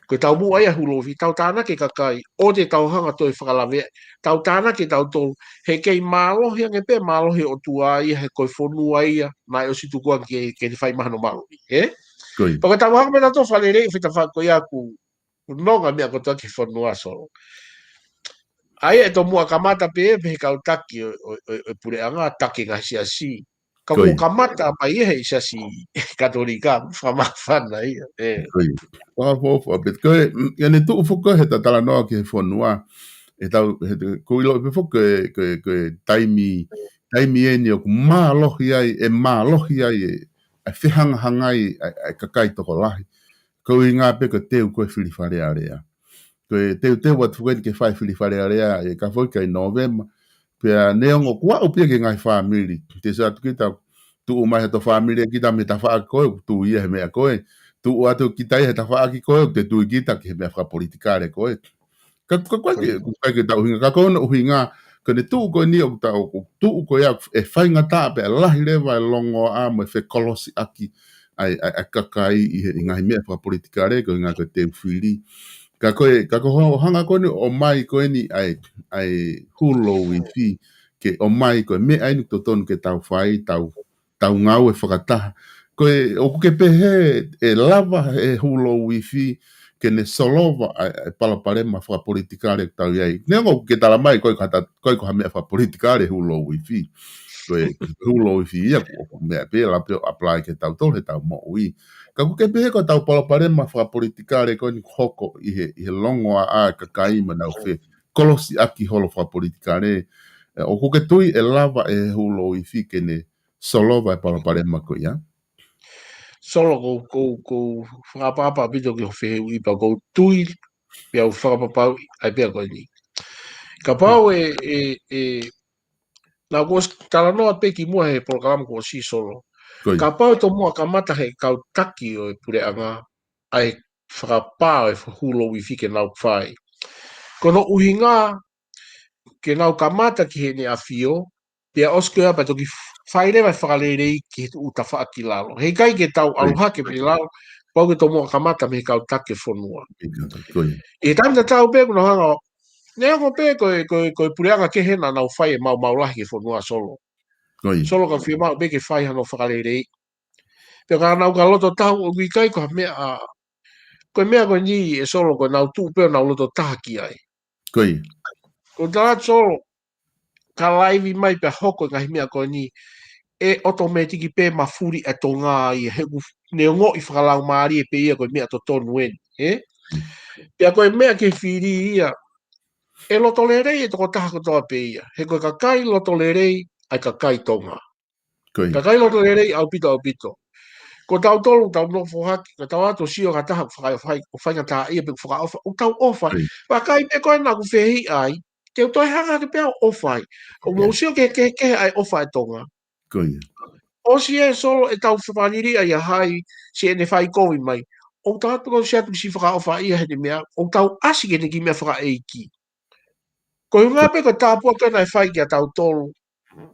ko tau mu ai hulofi tau tānaki kakai o te tau hanga toi whakalawe tau tānaki tau tolu he kei mālohi ange pe mālohi o tua ia he koi whonua ia mai o si tukua ke ni whai mahano mālohi Paka tau hanga me tato whalere whita whako ia ku nonga mea ko toa ki whonua sol ai e to mua kamata pe kau taki o pure anga taki nga siasi ka mo kamata pa ia he siasi katolika fana ia fo bet ko ya ne tu fo ko heta tala no ke fonua e tau ko ilo pe fo ke taimi eni o malohi ai e whihanga hangai e kakai toko lahi ko i ngā pe ko teu koe whiriwhare area ko teu wat fuken ke fai whiriwhare area e ka foi kai novema pea neongo kua upia ke ngai family te sa kita tu mai to family kita me ta fa ko tu ia me koe tu atu kita ia ta fa ki ko te tu kita ke me fa politikare ko ka ke ta hinga ka ko no hinga ko ne tu ko ni o ta tu ko ia e fai ngata pe la leva longo a me fe kolosi aki ai kakai i ngai me fa politikare ko nga ko te fili ka ko hanga ko ni o mai ko ni ai hulo wifi ke o mai ko me ai to ton ke tau fai tau ngau e whakataha ko o ke pehe e lava e hulo wifi ke ne solova e palaparema whakapolitikare tau iai ne ngo ke tala mai ko ko hame whakapolitikare hulo wifi ko hulo wifi ia ko me pe la pe apply ke tau tol he tau mo ui ka ke pehe ko tau palaparema whakapolitikare ko ni hoko i he longo a kakai mana fe kolosi aki holo whakapolitikare o ko ke tui e lava e hulo wifi ke ne solova e palaparema ko ia solo ko whakapapa bito ki ho whehe ui pa ko tui Pia u whakapapau ai pia koe ni. Ka pau na kos tala noa peki mua he program ko si solo. Koi. Ka pau to mua ka mata he kau taki o pure anga ai whakapau e hulo i fike nau whai. Kono uhinga ke nau ka mata ki he ne a fio, pia oske apa toki whaere vai whakalere ki he uta whaaki lalo. Hei kai ke tau aluhake pe lalo, pau ke to mua ka mata me kau take whonua. Koi. E tamita tau pe kuno hanga, nea ko pe koe pure anga ke hena nau whai e mau lahi ke whonua solo. Koi. Solo ka whia mau pe ke whai hano whakalere. Pia ka nau ka loto tau o gui kai ko mea koe ni e solo koe nau tu pe nau loto tahaki ai. Koi. Ko tā solo, ka laivi mai pe hoko ngahi mea koe ni, e automatiki pe mafuri e tō ngā i he ne ngō i whakalau maari e pe ia koe mea to tonu en. Pia koe mea ke whiri ia, e loto le rei e toko taha kotoa pe ia. He koe ka kai loto le rei, ai ka kai tonga. Koi. Ka kai loto le rei, au pito. Ko tau tolu, tau no haki, ka tau ato sio ka taha whainga taha ia pe whakaofa, o tau ofa. Pa kai pe koe nā ku whehi ai, te toi hanga ke pēo ofa ai. O mō sio ke ai ofa e tonga. Koi. O si e solo e tau whapaniri ai a hai, si e ne whai kowi mai. O tau atu si atu si whakaofa ia he te mea, o tau asi ke ne ki mea whaka eiki. Ko hunga pe ko tāpua kena e whai ki a tau tolu,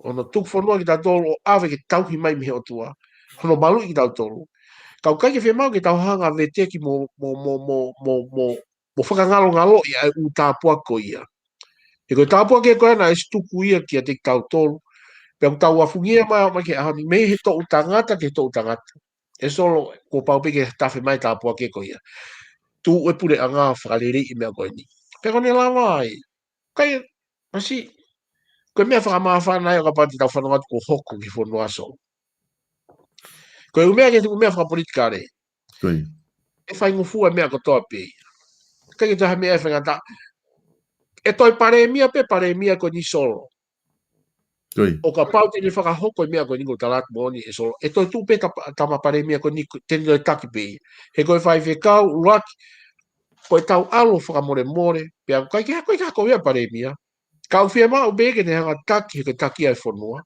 ono tuk whanua ki tau tolu, o awe ke tau hi mai mihe o tua. Ono malu ki tau tolu. Kau kai ke whemau ke tau hanga ve teki mo whakangalo i ai u tāpua ko ia. E koe tāpua ke koe na e stuku ia ki a te tau tolu. Pea tau afungia mai ke ahani me he tō utangata ke tō utangata. E solo ko pau pe ke tawhi mai tāpua ke ko ia. Tu e pure a ngā whakarere i mea koe ni. Pea kone lawa ai. Kai, masi, koe mea whakamawhana e o ka pati tau whanau atu ko hoko ki whanua so. Koe umea ke tu umea whakapolitika re. Koi. E whai ngufua mea ko toa pe. Kai ke taha mea e whangata. E toi pare mia pe pare mia ko ni solo. Koi. O ka pau tene whakahoko mea ko ni ko talat moni e solo. E toi tu pe tama pare mia ko ni tene doi taki pe. He koe whai whekau, uraki. Koe tau alo whakamore more. Pea kai ke hako i kako mea pare mia. Kau whia mau beke ne hanga taki he koe taki ai whanua.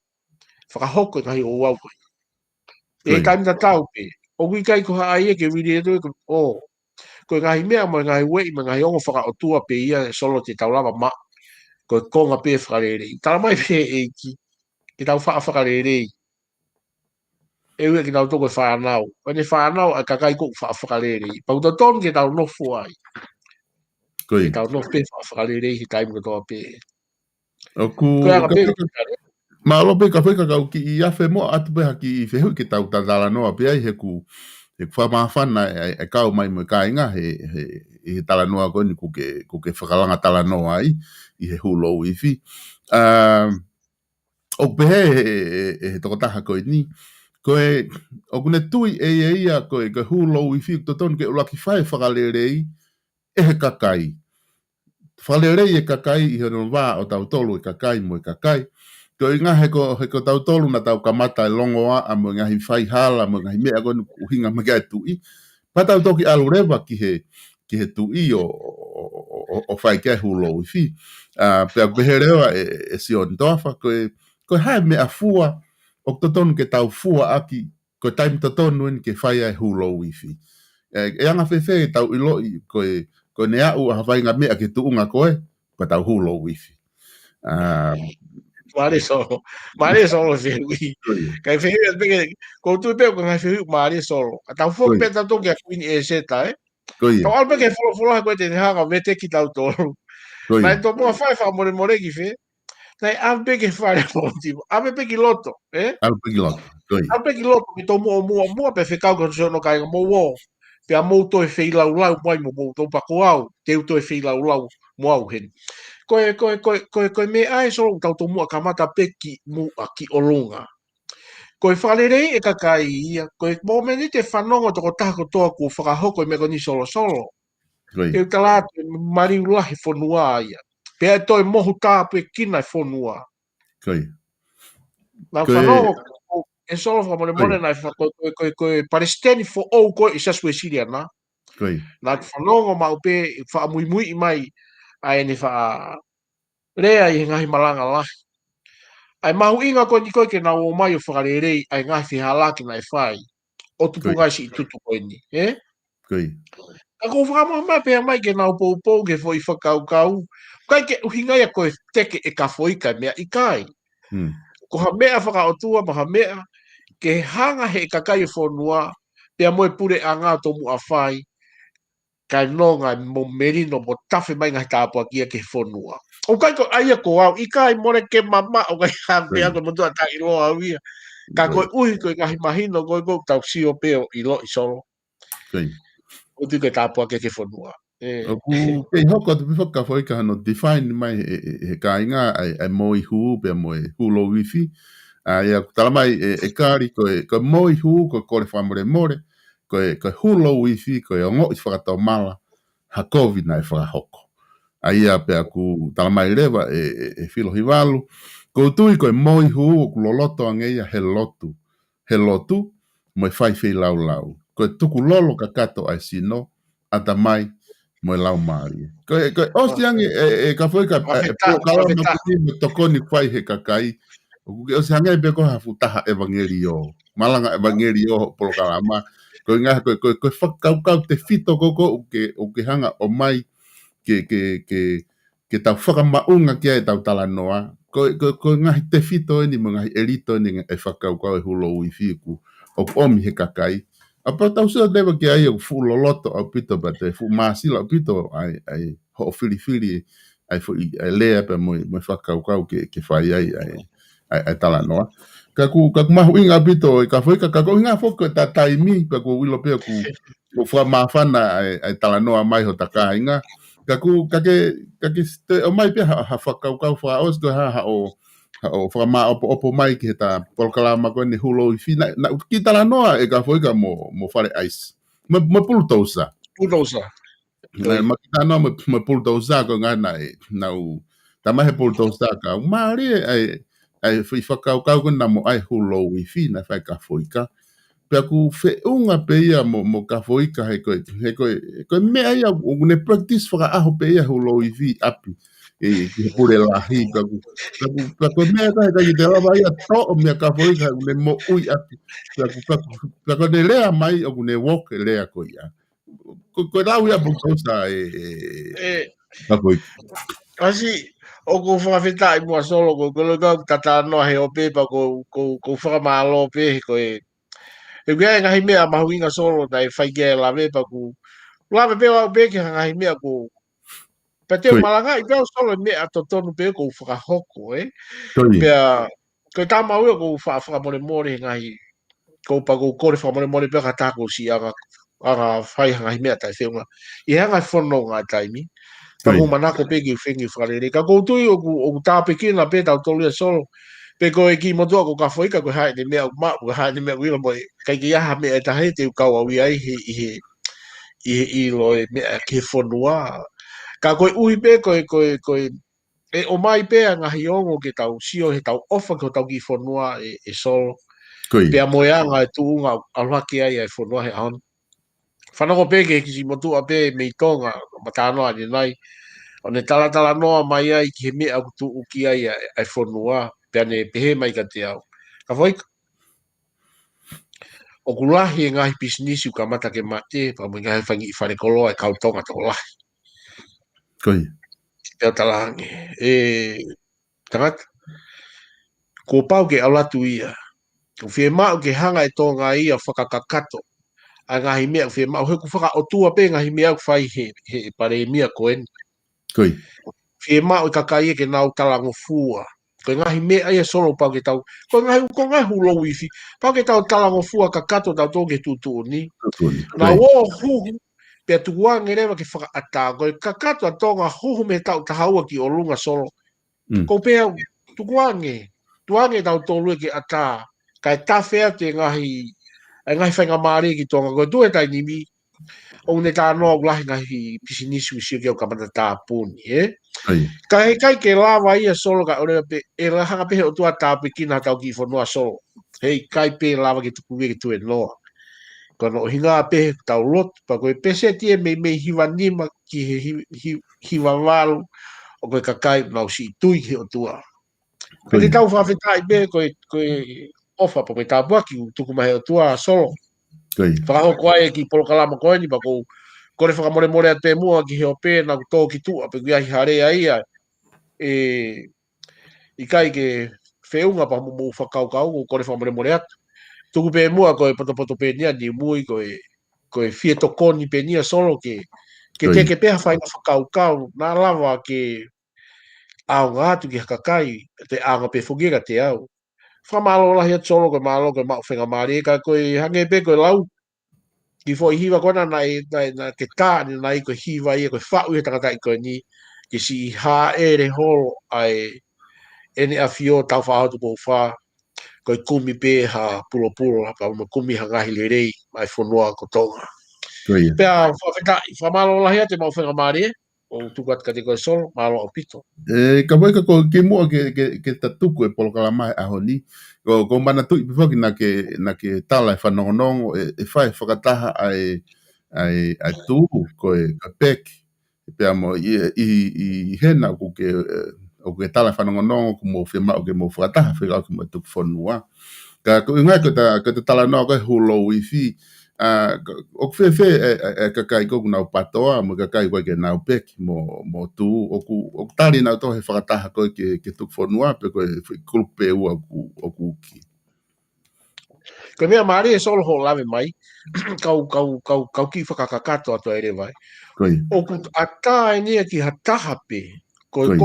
Whakahoko i kahi o wau koe. E taimita tau pe. O kui kai ko haai e ke wiri e tui o. Koe ngahi mea mo ngahi wei ma ngahi ongo whaka o tua pe ia solo te tau lava ma. Koe konga pe whakarere. Tala mai pe e ki. Ki tau whakarere. E ue ki tau toko whanau. Wane whanau a kakai kuk whakarere. Pau to ton ki tau nofu ai. Ki tau nofu pe whakarere ki taimi ko toa pe. O ku... Koe anga pe. Ma alope ka wheka kau ki i awhe mo atu peha ki i whehui ki tau tatala noa pe ai he ku whamawhana e kau mai mo ka inga he tala noa koe ni ku ke whakalanga tala noa ai i he hulo i whi. O pehe he toko taha koe ni koe o kune tui e ia koe hulo i whi to tonu ke ulaki whae whakalerei e he kakai. Whalerei e kakai i he no wā o tau tolu e kakai mo e kakai. Ko inga he ko tau tolu na tau kamata e longo a mo ngahi whai hala mo ngahi mea koe uhinga magai tui. Pa tau toki alu rewa ki he tui o whai kia hulo i whi. Pea pehe rewa e si on toafa koe hae mea fua o totonu ke tau fua aki koe taim totonu en ke whai ai hulo i whi. E anga whewhe tau ilo i koe ne au a hawai ngā mea ke tuunga koe tau hulo i whi. Mare solo whehui. Kai whehui at peke, ko tui peo ka ngai whehui mare solo. A tau whoki pe tau toki a Queen e seta, e? Tau al peke wholoha koe te hanga vete ki tau tolu. Nai tō mua whai more ki whe. Nai al peke whare motivo. Ame peke loto, e? Al peke loto. Al peke loto ki tō mua pe whekau ka tusiono kai ngā mō. Pea mō to e whei lau mai mo tō pako au. Teu to e whei lau mo au hen. Koe me ai solo tau tō mua kamata peki mu a ki olunga. Koe whalerei e kakai ia. Koe mōmeni te whanonga toko tako toa ku whakahoko i meko ni solo. E utalate mari ulahi whanua ia. Pea toi mohu tāpu e kina i whanua. Nā whanonga e solo whamone nai koe paresteni fo ou koe i sasue Siria na. Koi. Na whanongo mau pe wha mui mui mai ai ni wha rea i ngahi malanga la. Ai mahu inga ko ni koe ke na o mai o whakarerei ai ngahi whihala ki nai whai. O tupu Koi. ngai si i tutu koe ni. Koi. Ka ko whakamoa mai pe mai ke na o pou ke foi whakau kau. Kai ke uhinga ia koe teke e ka foi kai mea i kai. Ko ha mea whakaotua ma ha mea ke hanga he kakai e whonua pia moe pure a ngā tomu a whai kai nonga mo merino mo tafe mai ngai tāpua kia ke whonua. O kai ko aia ko au, i kai more ke mama o kai hang pia ko motua ta i roa au ia. Ka koe uhi koe ngahi mahino koe koe tau si o peo i lo i solo. O tu ke tāpua ke whonua. Ku ke hoko te whiwhaka whai ka hano define mai he ka inga ai moi hu pe moi hulo wifi. Ia tala mai e kāri koe moi hu koe kore whamore more koe hulo wifi koe o ngoi whakatau mala ha COVID nai whakahoko. Ia pe aku tala mai rewa e filo hiwalu. Ko tui koe moi hu o ku loloto angeia he lotu. He lotu moi whai lau lau. Koe tuku lolo ka kato ai sino ata mai moi lau maari. Koe ostiangi e ka whai ka po kalama kuti me tokoni whai he kakai. O se hangai be ko hafu taha evangelio. Malanga evangelio polo kalama. Koe ngā koe whakau te fito koko o ke hanga o mai ke tau whakamaunga kia e tau tala noa. Koe ngahi te fito ni mo ngahi elito ni e whakau e hulo ui fiku. O omi he kakai. Apa tau seo lewa ki ai o fu loloto au pito ba te fu masila au pito ai ho fili ai fu lea pe mo whakau ke whai ai tala noa. Ka ku mahu inga pito ka foi ka ko inga foko ta taimi ka ku wilo pe ku fa mafana ai tala noa mai ho taka inga ka ke o mai pe ha whakau fa os do ha o fa ma opo mai ki ta por kala ma ko ni hulo I fina na ki tala noa e ka foi ka mo fare ice mo pultosa ma kita no mo pultosa ko nga na u tama he pultosa ka mari ai fui whakau ko na mo ai hulo I fina fai ka foi ka pe ku fe unga pe ia mo ka foi ka he ko me ai o ne practice fa a ho pe ia hulo I fi api e pure la hi ka ku me ka te la vai to me ka foi ka ne mo ui api ka ko ne lea mai o ne walk lea ko ia ko la ia bo sa ka foi asi o ko whakawhita I mua solo ko ka tata no he o pepa ko whakamalo pe ko e kia ngahi mea mahuinga solo tai whaikia la pepa ko la pepa pe ki ngahi mea ko pe te malanga I peo solo mea to tonu pe ko whakahoko pea ko tama ue ko whakamore more ngahi ko pa ko kore whakamore more pe ka tako si aga whai ngahi mea tai whiunga I hanga whono ngā taimi ka ko manako pe ki whengi whakarere ka koutui o tāpe kina pe tau tolu solo pe ko e ki motua ko ka whaika ko hae ne mea ma ko hae ne mea wila mo kai ki aha mea tahe te ukau au ai I lo e mea ke whonua ka koe uhi pe koe e o mai pe ngahi ongo ke tau sio he tau ofa ko tau ki whonua e solo pea moeanga e tuunga alwaki ai e whonua he aon whanako pe ke kisi motua pe mei tonga matanoa ni nai o ne tala noa mai ai ki he mea kutu uki ai e whonua pea ne pehe mai ka te au ka whaika o kulahi e ngahi pisinisi ka mata ke mate pa mo ngahi whangi I whare koloa e kautonga to lahi pea talangi tangata ko pau ke aulatu ia o fie mau ke hanga e tonga ia whakakakato a ngahi mea fie mau he ku whaka o tua pe ngahi mea whai he pare mea koen fie mau I kakai ke nau talango fua ko ngahi mea ia solo pau ke tau ko ngahi hulo wifi pau ke tau talango fua kakato tau toke tutu ni na wo huhu pea tukuange rewa ke whaka ata ko kakato a tonga huhu me tau tahaua ki o lunga solo ko pea tukuange tau tolu ke ata kai tawhea te ngahi whainga maari ki tonga ko tu e tai nimi o ne tā noa ulahi ngahi pisinisi usio ki au kamata tāpuni kai ke lawa ia solo ka ore pe e rahanga pe o tua tāpe kina tau ki whanua solo hei kai pe lawa ki tuku ki tu e noa Kono o hinga pe tau lot, pa koe pese tie me hiwa nima ki hiwa walu, o koe kakai nau si tui he o tua. Pe te tau whawhetai me koe ofa pa koe tāpua ki tuku mahe o tua solo. Whakahoko ai ki polokalama koe ni pa kou kore whakamore more a te mua ki heo pē na tō ki tua pe kui ahi hare ai ai. I kai ke whiunga pa mu whakaukau o kore whakamore more atu. Tuku pē mua koe poto pē nia ni mui koe fie tokoni pē nia solo ke teke pēha whainga whakaukau nā lawa ke ao ngātu ki hakakai te anga pē whugira te au. Whamalo lahi atu solo koe malo koe mau whenga maari ka koe hange pē koe lau ki fo i hiwa kona na ke tāni na i koe hiwa i koe whau i tangata i koe ni ke si ha ere holo ai ene a fio tau whahatu po wha koe kumi pē ha pulo pa uma kumi ha ngahi le rei mai whanua ko tonga. Pea whamalo lahi atu mau whenga maari o tukat ka te koe solo malo o pito. Ka wai ka ko ke mua ke tatuku e polokalama a honi ko mana tu i whaki na ke tala e whanongonongo e whai whakataha ai tu koe ka pek pea mo i hena o ke tala e whanongonongo ko mo whima o ke mo whakataha whika o ke mo tuku whanua ka ngai ko te tala noa koe hulo i whi o ke whewhe e kakai koku nau patoa mo kakai koe ke nau pek mo tu o tari nau tohe whakataha koe ke tuku whanua pe koe kulupe ua o kuki. Koe mea maari e solo ho lawe mai kau ki whakakakato ato ere vai. O ku ata e nia ki hataha pe koe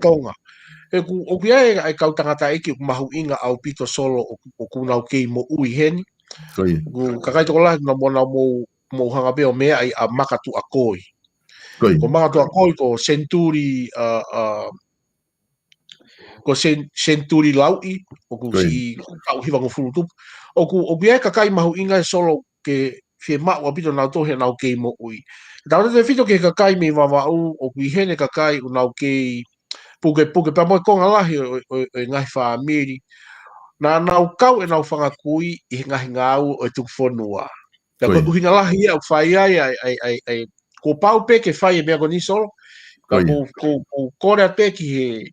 tonga. O ku ia e kau tangata eki o mahu inga au pito solo o ku nau kei mo ui heni. Ku kakai toko lahi na mona mo hanga pe o mea ai a makatu a koi. Ko makatu a koi ko senturi laui o ku si tau hiwa ko fulutupu. O ku ia kakai mahu inga solo ke fie mau a pito nau tohe nau kei mo ui. Tau te whito ke kakai me wawau o ku ihene kakai o nau kei puke pa moi konga lahi o ngahi whaamiri. Nā nau kau e nau whangakui i ngahi ngāu o tuku whanua. Ka koe uhina lahi au whai ai ko pau pe ke whai e mea ko ni solo. Ka ko kore a pe ki he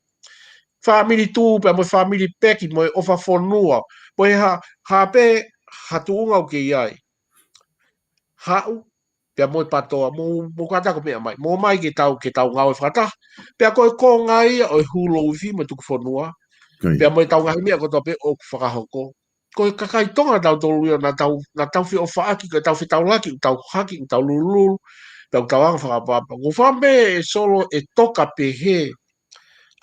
whaamiri tū pe moi whaamiri pe ki moi ofa whanua. Po he ha pe hatu unga o ke iai. Hau pia moi patoa mo kata ko mea mai. Mo mai ke tau ngau e whakata. Pia koe ko ngai o hulo uwhi mo tuku whanua. Pia moi tau ngahi mea ko tau pe o whakahoko. Koe kakai tonga tau tolu ia na tau fi o whaaki, koe tau fi tau laki, tau haki, tau lululu, tau anga whakapapa. Ko whambe solo e toka pe he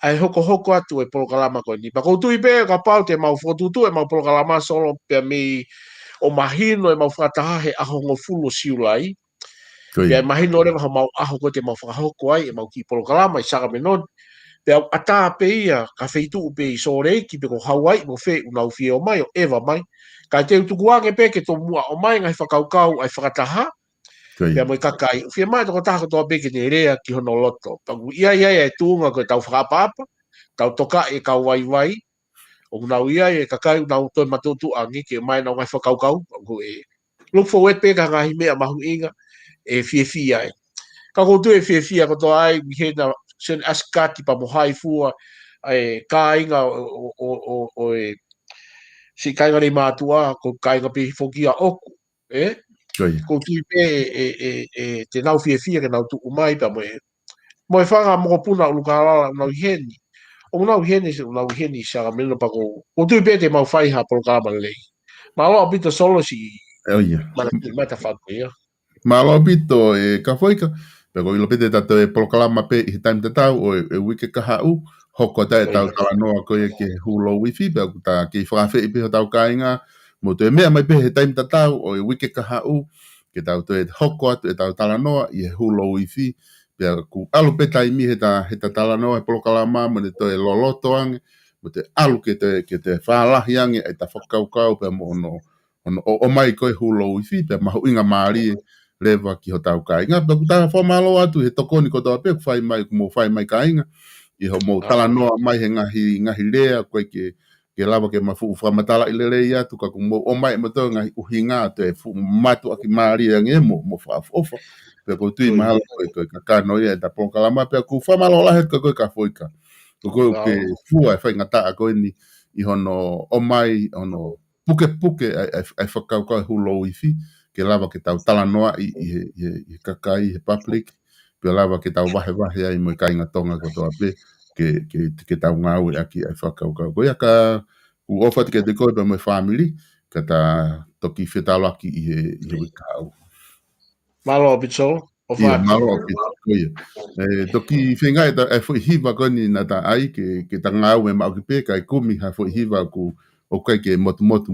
ai hoko atu e polokalama koe ni. Pa koutu i pe ka pau te mau whotutu e mau polokalama solo pia mi o mahino e mau whataha he ahongo fulo siulai. Pia mahino rewa mau aho koe te mau whakahoko ai e mau ki polokalama i saka menoni. Pea ata pe ia ka feitu pe i sore ki pe ko Hawaii mo fe unau fie o mai o eva mai. Ka te utukuange pe ke to mua o mai ngai whakaukau ai whakataha. Pea mo i kakai. Fie mai toko taha toa pe ke te rea ki hono loto. Pangu ia e tuunga koe tau whakapapa. Tau toka e kau wai. O unau ia e kakai unau toi matutu angi ke mai nau ngai whakaukau. Pangu e look forward pe ka ngahi mea mahu inga e fie ai. Ka koutu e fie ko toa ai he na sen askati pa mohai fua e kāinga o e si kāinga rei mātua ko kāinga pe fokia oku ko tui pe te nau fie ke nau tuku mai pa mo e whanga mo puna o luka alala nau heni o nau heni sa mena pa ko tui pe te mau whai ha polo kāma lei ma loa pito solo si mata whakuia ma loa pito e ka whaika pero ilo pete tato e polokalama pe i taim tatau o e wike kahau hoko tae tau tala noa koe ke hulo wifi pe aku ta ke whakawhi i peho tau kāinga mo te mea mai pe he taim tatau o e wike kahau ke tau te hoko atu e tau tala noa i he hulo wifi pe aku alu pe tai mi he ta tala noa e polokalama mo ne to e loloto ange mo te alu ke te whalahi ange e ta whakaukau pe mo o mai koe hulo wifi pe mahu inga maari lewa ki ho tau kāinga. Pea ku tāna whamalo atu he tokoni ko tau pe ku whai mai ku mo whai mai kāinga. I ho mo tala noa mai he ngahi rea koe ke ke lava ke mafu whamatala i lele ia tu ka kumo o mai mato ngai uhinga te fu matu aki maria nge mo whaafofa pe ko tui mahalo ko ka kano ia ta pon kalama pe ku whamalo la het ko ka foika ko ke fua fa ngata a ko ni I hono o mai ono puke ai whakau ka hulo I fi ke lava ke tau tala noa I kakai he public pe lava ke tau wahe ai mo kai ngatonga ko toa pe ke tau ngau aki ai whakau ka ko ia ka u ofa ke te koe pa mo family ka ta toki whetalo aki I he wikau Malo pito o Ia, whātu. malo ki koia. Toki whengai e fwoi hiva koni na ta ai ke ta ngau e mau ki pēka I kumi ha fwoi hiva ku o kai ke motu mo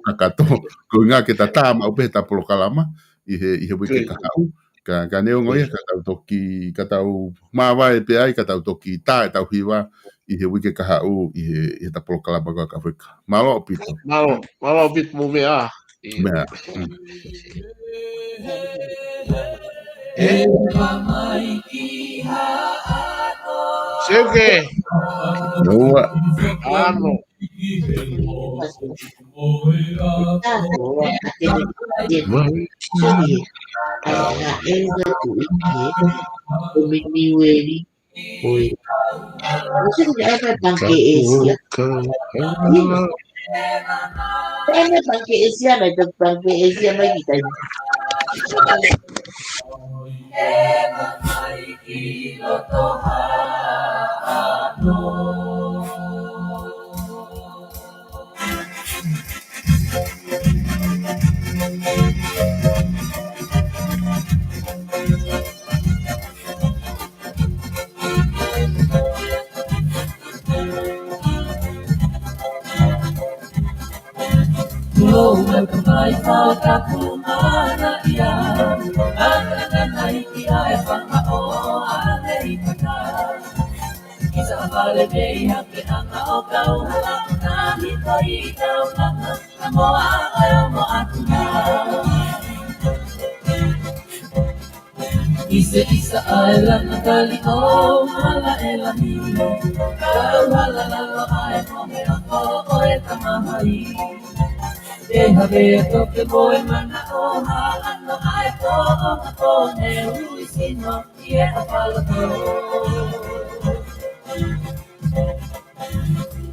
kakato ko ngā ke ta tā mau pē ta polo kalama I he wike ka hau. Ka neo ngoia ka tau toki ka tau mawai pē ai ka tau toki tā e tau hiva I he wike ka hau I he ta polo kalama ka wika. Malo pito. Malo pito mo mea. Mea. Seuke. Noa. Ano. Isa ala nakali o hala elani kau hala lalo ai mohe o e tamahai e habe to ke boe mana o hala no ai to ne uisino e apalo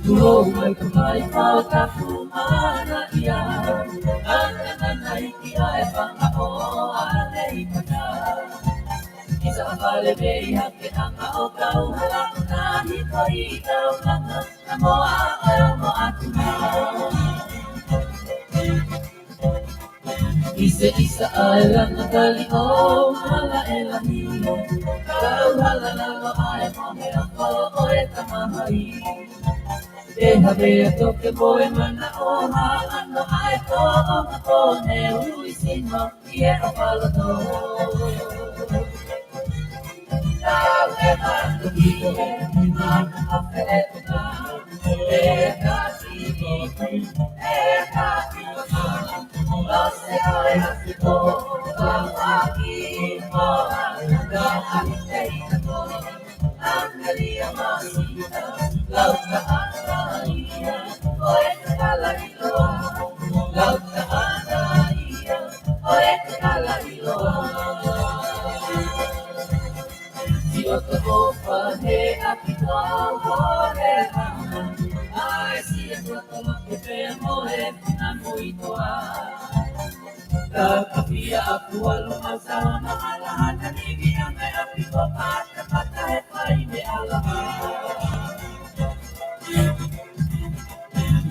Tulo mai kamai pao ka kumana ia ana nai ia e panga o ale ipata Isa vale bei hake anga o kau hala na hi koi tau langa na moa mo atuna Isa ala na kali o hala elani kau hala lalo ai mohe o e tamahai E habe to ke boe mana o hala no ai to ne uisino i e apalo to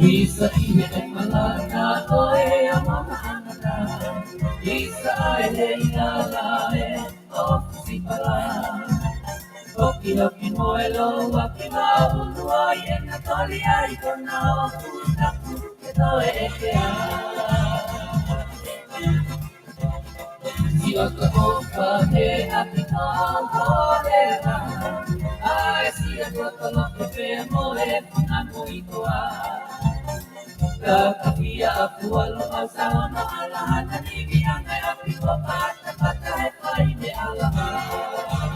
Isa ihe e malana oe amama anana Isa ele inala e ofi pala Oki hoki moelo waki maunu ai e na tori ai kona o kutaku ke toe e ke a Sio ka opa he api ka hore na Ai si a kota loke pe moe na moitoa Kakapia aku alo masawa na alahan na nibiyang ay api ko pata e pai me alahan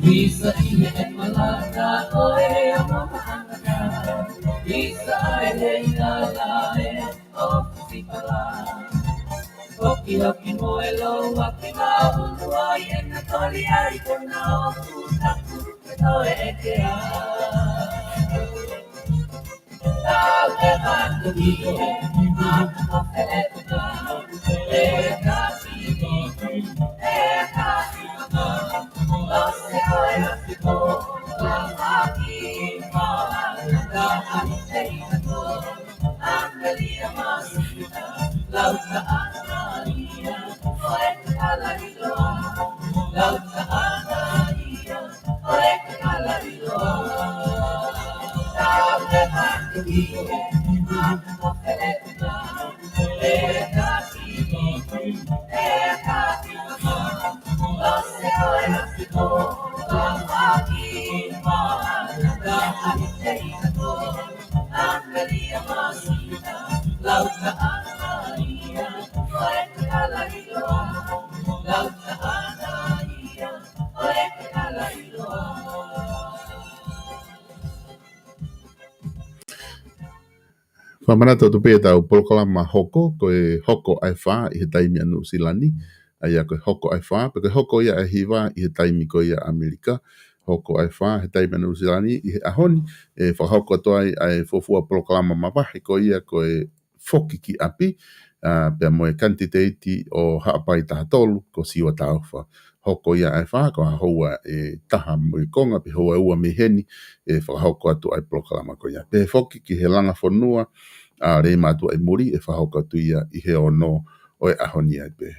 Isa ihe e malaka o e amama Isa ele ina lae o sipala. Hoki hoki moelo waki na unua yena toli ai kona o kutaku no ekea. Tau te matu hie, matu ko feleta, e kasi ma, o se oe asiko, a haki ma, da aniteina ko, angelia masita, lauta anaia, oe kalariloa, lauta anaia, oe kalariloa. Whamana tau pēta o Polokalama hoko, koe hoko ai whā i he taimi anu Silani, aia koe hoko ai whā, pe koe hoko ia e hiwa i he taimi koe ia Amerika, hoko ai whā he taimi anu Silani i he ahoni, e whahoko atoai ai fofua Polokalama mawahi koe ia koe foki ki api, pea moe kantiteiti o haapai taha tolu, ko siwa tauwha. Hoko ia ai whā, ko haua e taha mui konga, pe hoa ua miheni, e whahoko atu ai Polokalama koe ia. Pe foki ki he langa whanua, a rei mātua e muri e whahoko atu ia i he ono o e ahoni ai pe.